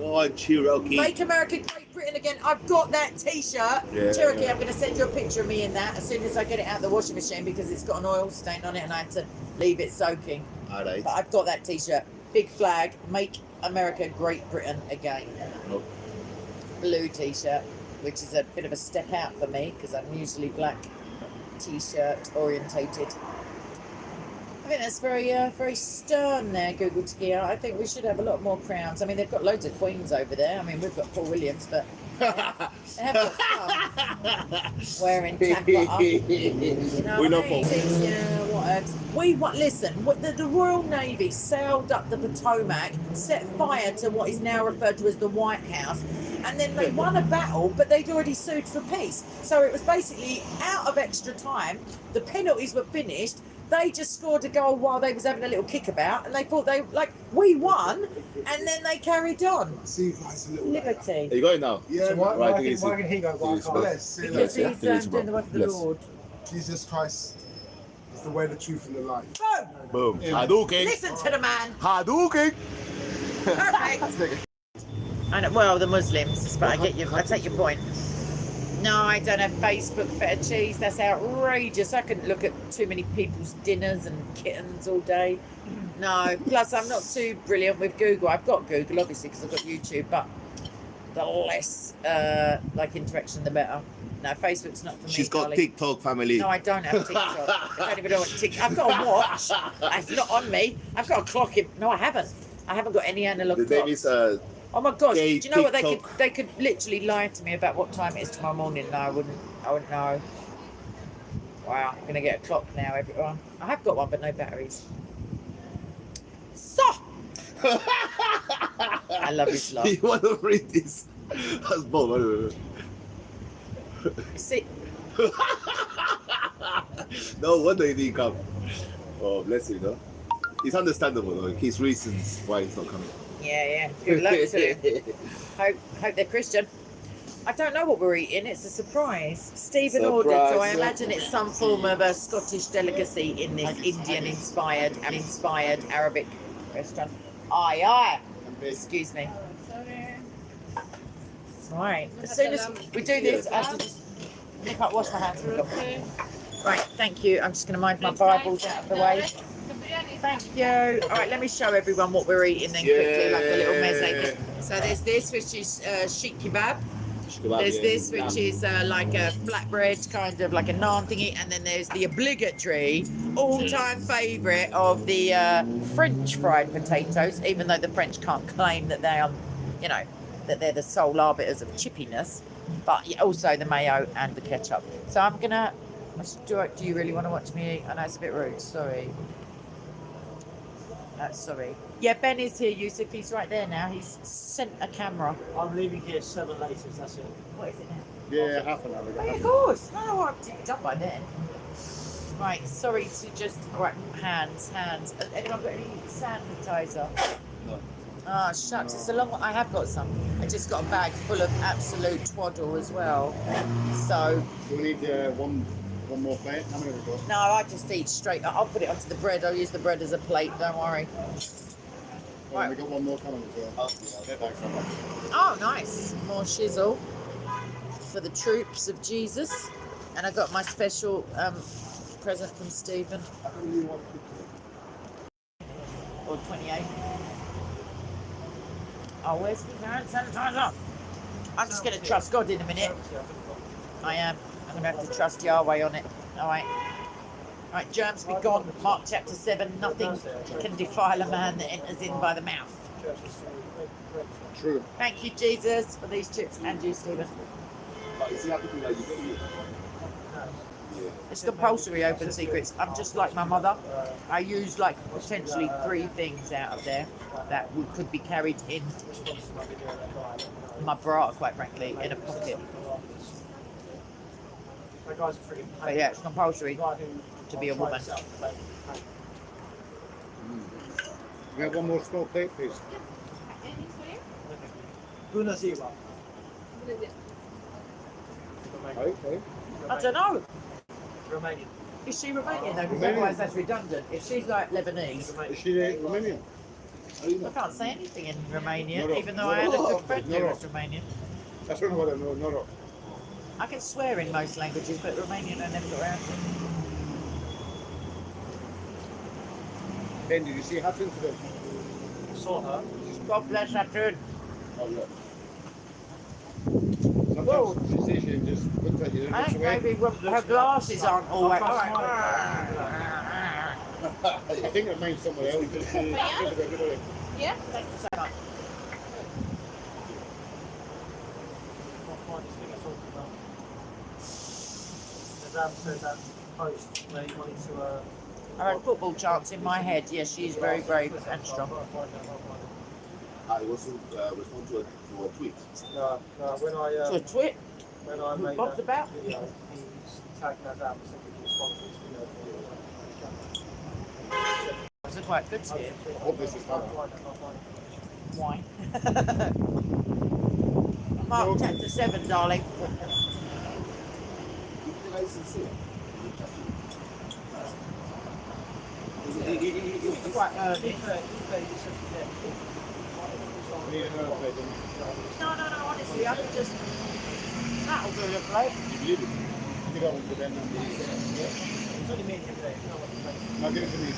S2: Oh, Cherokee.
S1: Make America Great Britain again. I've got that T-shirt. Cherokee, I'm going to send you a picture of me in that as soon as I get it out of the washing machine because it's got an oil stain on it and I had to leave it soaking.
S2: All right.
S1: But I've got that T-shirt. Big flag. Make America Great Britain again. Blue T-shirt, which is a bit of a step out for me because I'm usually black T-shirt orientated. I think that's very stern there, Google Tequila. I think we should have a lot more crowns. I mean, they've got loads of queens over there. I mean, we've got Paul Williams, but they have got some wearing tackle. You know
S2: We know
S1: what I mean?
S2: Paul.
S1: Yeah, listen, the Royal Navy sailed up the Potomac, set fire to what is now referred to as the White House, and then they won a battle, but they'd already sued for peace. So it was basically out of extra time. The penalties were finished. They just scored a goal while they was having a little kickabout, and they thought we won, and then they carried on.
S9: See you guys a little
S1: Liberty.
S2: Are you going now?
S9: Yeah. So why can he go? Why can't I?
S1: Because he's doing the work of the Lord.
S9: Jesus Christ is the way, the truth, and the life.
S2: Boom. Hadouken.
S1: Listen to the man.
S2: Hadouken.
S1: Perfect. Well, the Muslims, but I take your point. No, I don't have Facebook feta cheese. That's outrageous. I couldn't look at too many people's dinners and kittens all day. No. Plus, I'm not too brilliant with Google. I've got Google, obviously, because I've got YouTube, but the less interaction, the better. No, Facebook's not for me.
S2: She's got
S1: darling.
S2: TikTok, family.
S1: No, I don't have TikTok. I don't even know what TikTok. I've got a watch. It's not on me. I've got a clock. No, I haven't. I haven't got any analog
S2: The
S1: clock.
S2: name is
S1: Oh my gosh! Do
S2: gay
S1: you know what
S2: TikTok.
S1: they could literally lie to me about what time it is tomorrow morning? No, I wouldn't know. Wow, I'm gonna get a clock now, everyone. I have got one, but no batteries. So, I love this lot.
S2: You want to read this? That's bold.
S1: See,
S2: No wonder he didn't come. Oh, bless you, no? It's understandable, though. His reasons why he's not coming.
S1: yeah. Good luck to him. Hope they're Christian. I don't know what we're eating. It's a surprise. Stephen ordered, so I imagine it's some form of a Scottish delicacy in this Indian-inspired Arabic restaurant. Aye. Excuse me. Right. As soon as we do this, I have to just nip up, wash my hands and go. Right. Thank you. I'm just going to mind my Bibles out of the way. Thank you. All right, let me show everyone what we're eating then quickly, like a little meze. So there's this, which is sheikh kebab. There's this, which is like a flatbread, kind of like a naan thingy, and then there's the obligatory, all-time favourite of the French fried potatoes, even though the French can't claim that they are, you know, that they're the sole arbiters of chippiness, but also the mayo and the ketchup. So I'm gonna, do you really want to watch me eat? I know it's a bit rude, sorry. Sorry. Yeah, Ben is here, Yusuf. He's right there now. He's sent a camera.
S9: I'm leaving here 7 later, that's it.
S1: What is it now?
S2: Yeah, half an hour.
S1: Of course. No, I'm done by then. Right, sorry to just... Right, hands. Anyone got any sanitizer?
S2: No.
S1: Ah, shucks. It's a long one. I have got some. I just got a bag full of absolute twaddle as well. So...
S2: Do we need one more plate? How many have we got?
S1: No, I just eat straight. I'll put it onto the bread. I'll use the bread as a plate. Don't worry.
S2: Right. We got one more coming as well.
S1: Oh, nice. More shizzle for the troops of Jesus. And I got my special present from Stephen. Or 28. Oh, where's the hand sanitizer? I'm just going to trust God in a minute. I am. I'm going to have to trust Yahweh on it. All right. All right, germs be gone. Mark chapter 7. Nothing can defile a man that enters in by the mouth.
S2: True.
S1: Thank you, Jesus, for these chips, and you, Stephen. It's compulsory open secrets. I'm just like my mother. I use like potentially 3 things out of there that could be carried in my bra, quite frankly, in a pocket. But yeah, it's compulsory to be a woman.
S2: We have one more small plate, please.
S9: Okay.
S1: I don't know.
S9: Romanian.
S1: Is she Romanian though? Because otherwise that's redundant. If she's like Lebanese,
S2: Is she Romanian?
S1: I can't say anything in Romanian, even though I had a good friend who was Romanian.
S2: That's what I know. No.
S1: I can swear in most languages, but Romanian I never got around to.
S2: Ben, did you see Hatton today?
S9: Saw her.
S1: God bless Hatun.
S2: Oh, look.
S1: Whoa.
S2: Sometimes she sees you and just looks at you and
S1: I
S2: looks
S1: think
S2: away.
S1: maybe her glasses aren't all right.
S2: I think it means somewhere else.
S8: Yeah?
S1: Thank you so much.
S9: Said that post where he wanted to
S1: I had football chants in my head. Yes, she is very brave and strong.
S10: I was respond to a tweet.
S9: No, when I
S1: To a twit?
S9: when I made
S1: Bob's
S9: that
S1: about?
S9: video, he's tagging us out so we can respond to his video.
S1: Those are quite good to hear.
S2: I hope this is fun.
S1: Why? Mark chapter 7, darling. It's quite early.
S2: We need another plate, don't we?
S1: No, honestly, I could just... That'll do the plate.
S2: You believe it? You don't want to Ben and
S9: It's only me today.
S2: Now give it to me.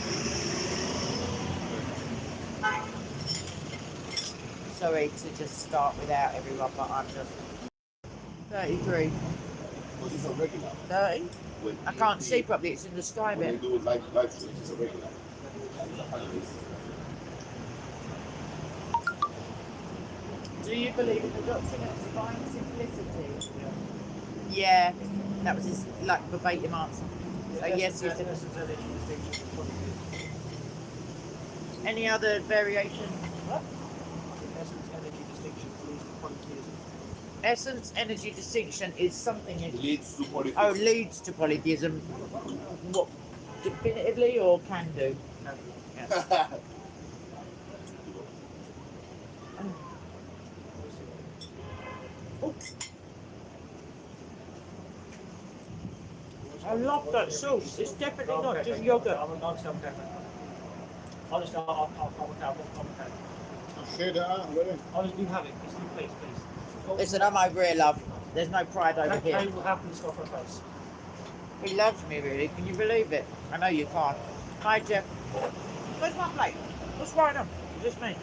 S1: Sorry to just start without everyone, but I'm just... 33.
S10: But it's a regular.
S1: 30?
S10: When
S1: I can't see properly, it's in the sky
S10: when you
S1: bit.
S10: do live streams, it's a regular. It's a panelist.
S1: Do you believe in the doctrine of divine simplicity? Yeah, that was his like verbatim answer. So yes, you said. Any other variation? What? Essence energy distinction is something.
S10: Leads to polytheism.
S1: Oh, leads to polytheism. What? Definitively or can do? Yeah. I love that sauce. It's definitely not just yogurt.
S9: Honestly, I'm okay.
S2: Share that out, will you?
S9: Honestly, you have it. Please.
S1: Listen, I'm over here, love. There's no pride over here.
S9: Kane will happily stop her face.
S1: He loves me, really. Can you believe it? I know you can't. Hi, Jeff. Where's my plate? What's going on? Is this me?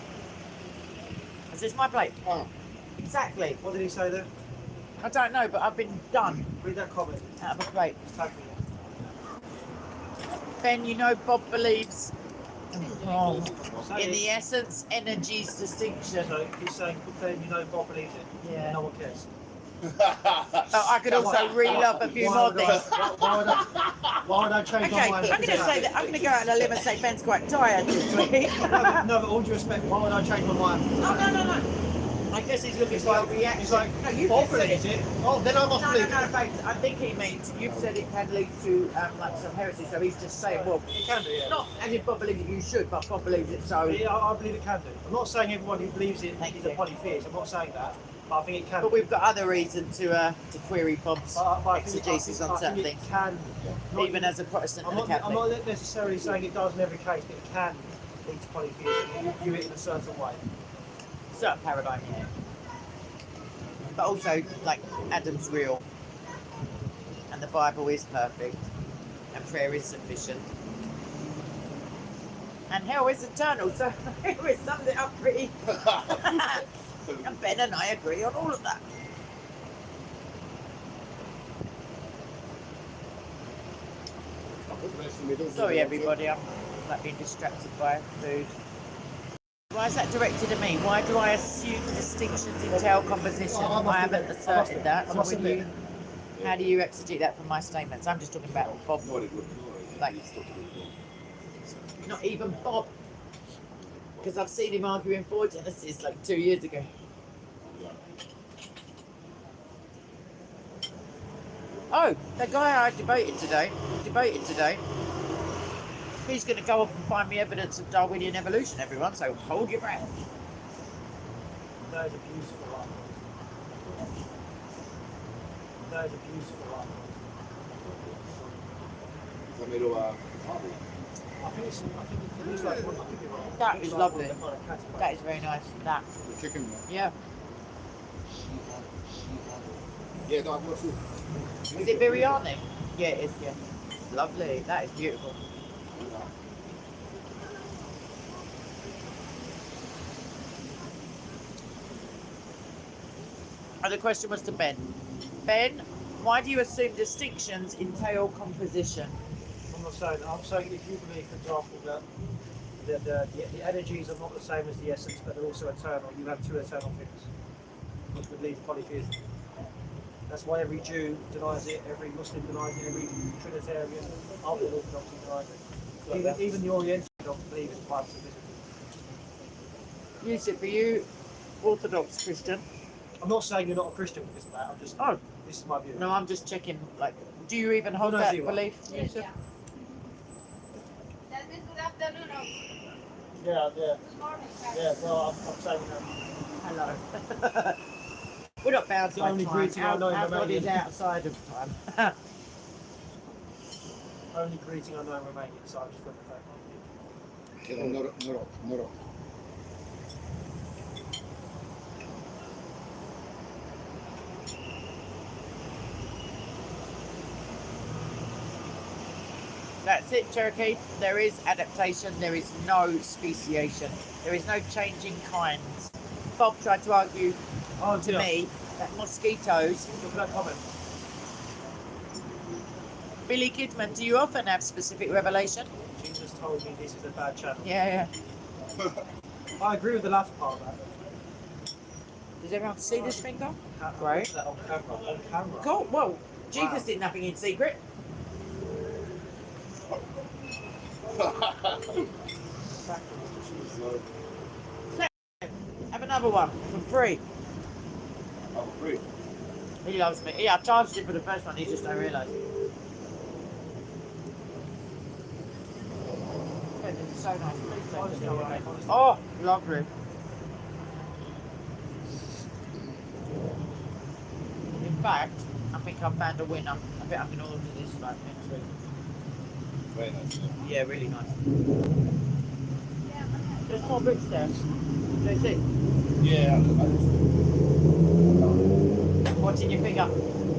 S1: Is this my plate?
S2: Oh.
S1: Exactly.
S9: What did he say there?
S1: I don't know, but I've been done
S9: Read that comment.
S1: out of a plate.
S9: Tag me.
S1: Ben, you know Bob believes wrong.
S9: Say
S1: In
S9: it.
S1: the essence, energies distinction.
S9: So he's saying, Ben, you know Bob believes it.
S1: Yeah.
S9: No one cares.
S1: Oh, I could also reel up a few more things.
S9: Why would I change
S1: Okay,
S9: my mind?
S1: I'm going to say that I'm going to go out on a limb and say Ben's quite tired this week.
S9: No, but all due respect, why would I change my mind?
S1: Oh, no. I guess he's looking for a reaction.
S9: He's like,
S1: no, you
S9: Bob
S1: just said
S9: believes
S1: it.
S9: it. Oh, then I must believe it.
S1: No, babes, I think he means you've said it can lead to like some heresy, so he's just saying, well,
S9: It can do, yeah.
S1: not as if Bob believes it, you should, but Bob believes it, so.
S9: Yeah, I believe it can do. I'm not saying everyone who believes it
S1: Thank
S9: is
S1: you.
S9: a polytheist. I'm not saying that. But I think it can.
S1: But we've got other reason to query Bob's
S9: But I think
S1: exegesis on
S9: I
S1: certain
S9: think
S1: things,
S9: it can. Not
S1: even as a Protestant
S9: I'm
S1: and a
S9: not, I'm
S1: Catholic.
S9: not necessarily saying it does in every case, but it can lead to polytheism. You view it in a certain way.
S1: Certain paradigm, yeah. But also, like, Adam's real, and the Bible is perfect, and prayer is sufficient, and hell is eternal, so we summed it up pretty. And Ben and I agree on all of that. Sorry everybody, I'm like being distracted by food. Why is that directed at me? Why do I assume distinctions in tale composition? I haven't asserted that. So will you, how do you exegete that from my statements? I'm just talking about Bob. Like, not even Bob. Because I've seen him arguing for Genesis like 2 years ago. Oh, the guy I debated today, he's going to go off and find me evidence of Darwinian evolution, everyone, so hold your breath.
S9: That is a beautiful art. That is a beautiful art. I think it looks like one. I could be wrong.
S1: That
S9: It looks
S1: is
S9: like
S1: lovely.
S9: one kind of category.
S1: That is very nice. That.
S10: The chicken one.
S1: Yeah.
S10: Yeah, no, I'm not sure.
S1: Is it biryani? Yeah, it is, yeah. It's lovely. That is beautiful. And the question was to Ben. Ben, why do you assume distinctions in tale composition?
S9: I'm not saying that. I'm saying if you believe, for example, that the energies are not the same as the essence, but they're also eternal, you have two eternal things, which would lead to polytheism. That's why every Jew denies it, every Muslim denies it, every Trinitarian, other Orthodox denies it. Even the Oriental don't believe in bipartisan.
S1: Yusuf, are you Orthodox Christian?
S9: I'm not saying you're not a Christian because of that. I'm just.
S1: Oh.
S9: This is my view.
S1: No, I'm just checking, like, do you even hold
S9: No,
S1: that
S9: zero.
S1: belief, Yusuf?
S8: That means good afternoon.
S9: Yeah.
S8: Good morning.
S9: Yeah. Well, I'm saying that.
S1: Hello. We're not bound
S9: It's the
S1: by
S9: only
S1: time.
S9: greeting I know in
S1: Our God is
S9: Romanian.
S1: outside of time.
S9: Only greeting I know in Romanian, so I'm just going to say.
S10: Noroc.
S1: That's it, Cherokee. There is adaptation. There is no speciation. There is no changing kinds. Bob tried to argue to me that mosquitoes.
S9: Look at that comment.
S1: Billy Kidman, do you often have specific revelation?
S9: Jesus told me this is a bad channel.
S1: Yeah.
S9: I agree with the latter part of that.
S1: Does everyone see this finger?
S9: Right. That on camera.
S1: Cool. Well, Jesus did nothing in secret. Have another one for free.
S10: Oh, free.
S1: He loves me. Yeah, I charged him for the first one. He just don't realise. Yeah, this is so nice. Please don't. Oh, lovely. In fact, I think I've found a winner. I think I can order this like next week.
S10: Very nice.
S1: Yeah, really nice. There's more books there. Do you see?
S10: Yeah,
S1: Watching your finger.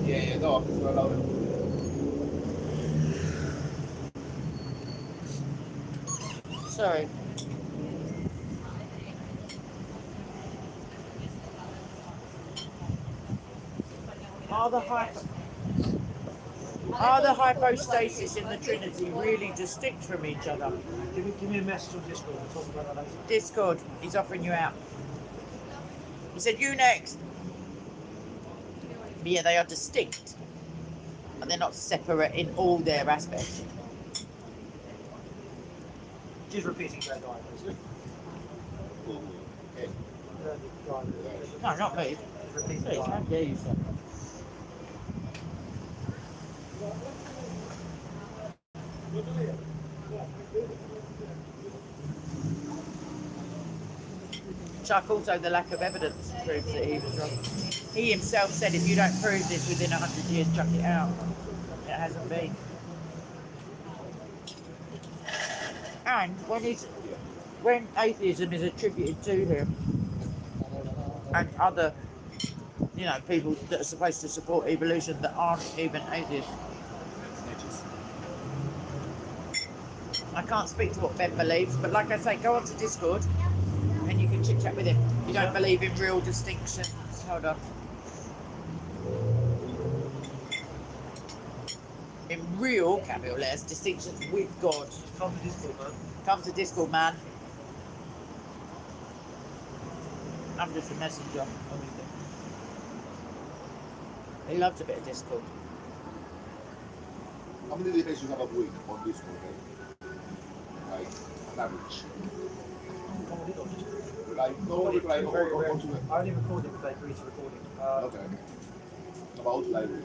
S10: yeah, no, I'm just going to allow it.
S1: Sorry. Are the hypostasis in the Trinity really distinct from each other?
S9: Give me a message on Discord. We'll talk about that later.
S1: Discord, he's offering you out. He said, you next. But yeah, they are distinct. But they're not separate in all their aspects.
S9: Just repeating that guy, basically.
S1: No, not me.
S9: Repeating
S1: Please, how dare you, sir? Chuck, also the lack of evidence proves that he was wrong. He himself said, if you don't prove this within 100 years, chuck it out. It hasn't been. And when atheism is attributed to him and other, people that are supposed to support evolution that aren't even atheists. I can't speak to what Ben believes, but like I say, go onto Discord and you can chit chat with him. You don't believe in real distinctions. Hold on. In real, capital letters, distinctions with God.
S9: Come to Discord, man.
S1: Come to Discord, man. I'm just a messenger. He loves a bit of Discord.
S10: How many days you have a week on Discord? Like an average. Like
S9: I only record it if they agree to recording.
S10: Okay. About library.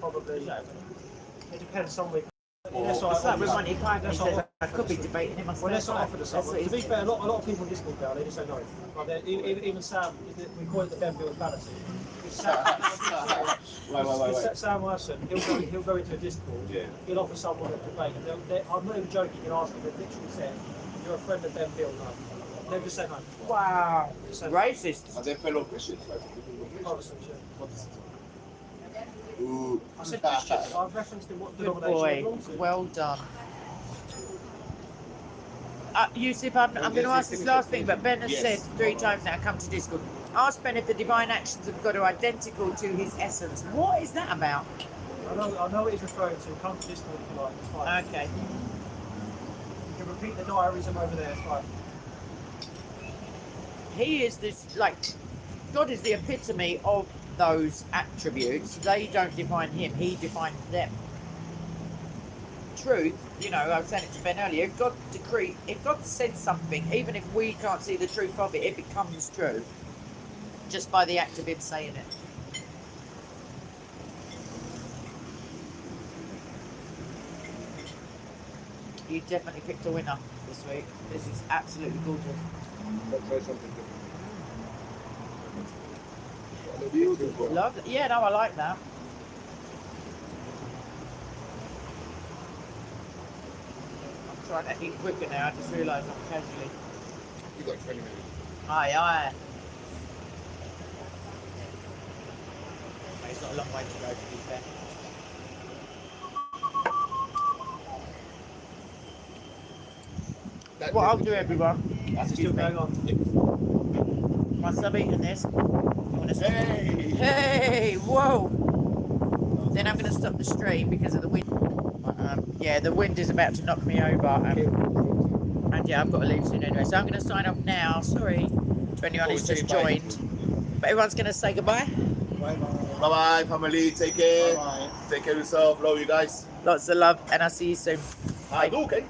S9: Probably. It depends. Some weeks.
S1: It's like with Monty Python, he says I could be debating him myself.
S9: Well, let's not offer the sum. To be fair, a lot of people in Discord now, they just say no. Like even Sam, we call it the Ben Bill fallacy. Sam Wilson, he'll go into a Discord, he'll offer someone a debate, and I'm not even joking, he'll ask him, they literally said, you're a friend of Ben Bill, no. They'll just say no.
S1: Wow. Racist.
S10: Are they fellow Christians? Like,
S9: Protestants, yeah.
S10: Ooh.
S9: I said Christian, I've referenced in what
S1: Good
S9: denomination
S1: boy.
S9: he belongs to.
S1: Well done. Yusuf, I'm going to ask this last thing, but Ben has said 3 times now, come to Discord. Ask Ben if the divine actions of God are identical to his essence. What is that about?
S9: I know what he's referring to. Come to Discord if you like. It's fine.
S1: Okay.
S9: You can repeat the diarism over there. It's fine.
S1: He is this, God is the epitome of those attributes. They don't define him, he defines them. Truth, I was saying it to Ben earlier, if God said something, even if we can't see the truth of it, it becomes true. Just by the act of him saying it. You definitely picked a winner this week. This is absolutely gorgeous.
S10: Let's try something different. Beautiful.
S1: Love it. Yeah, no, I like that. I'm trying to eat quicker now. I just realised I'm casually.
S10: You got 20 minutes.
S1: Aye. It's not a long way to go, to be fair. What I'll do, everyone,
S9: It's still going on.
S1: once I've eaten this, hey, whoa! Then I'm going to stop the stream because of the wind. The wind is about to knock me over. And yeah, I've got to leave soon anyway. So I'm going to sign off now. Sorry to anyone who's just joined. But everyone's going to say goodbye.
S2: Bye-bye, family. Take care. Bye-bye. Take care of yourself. Love you guys.
S1: Lots of love, and I'll see you soon.
S2: Bye. Okay.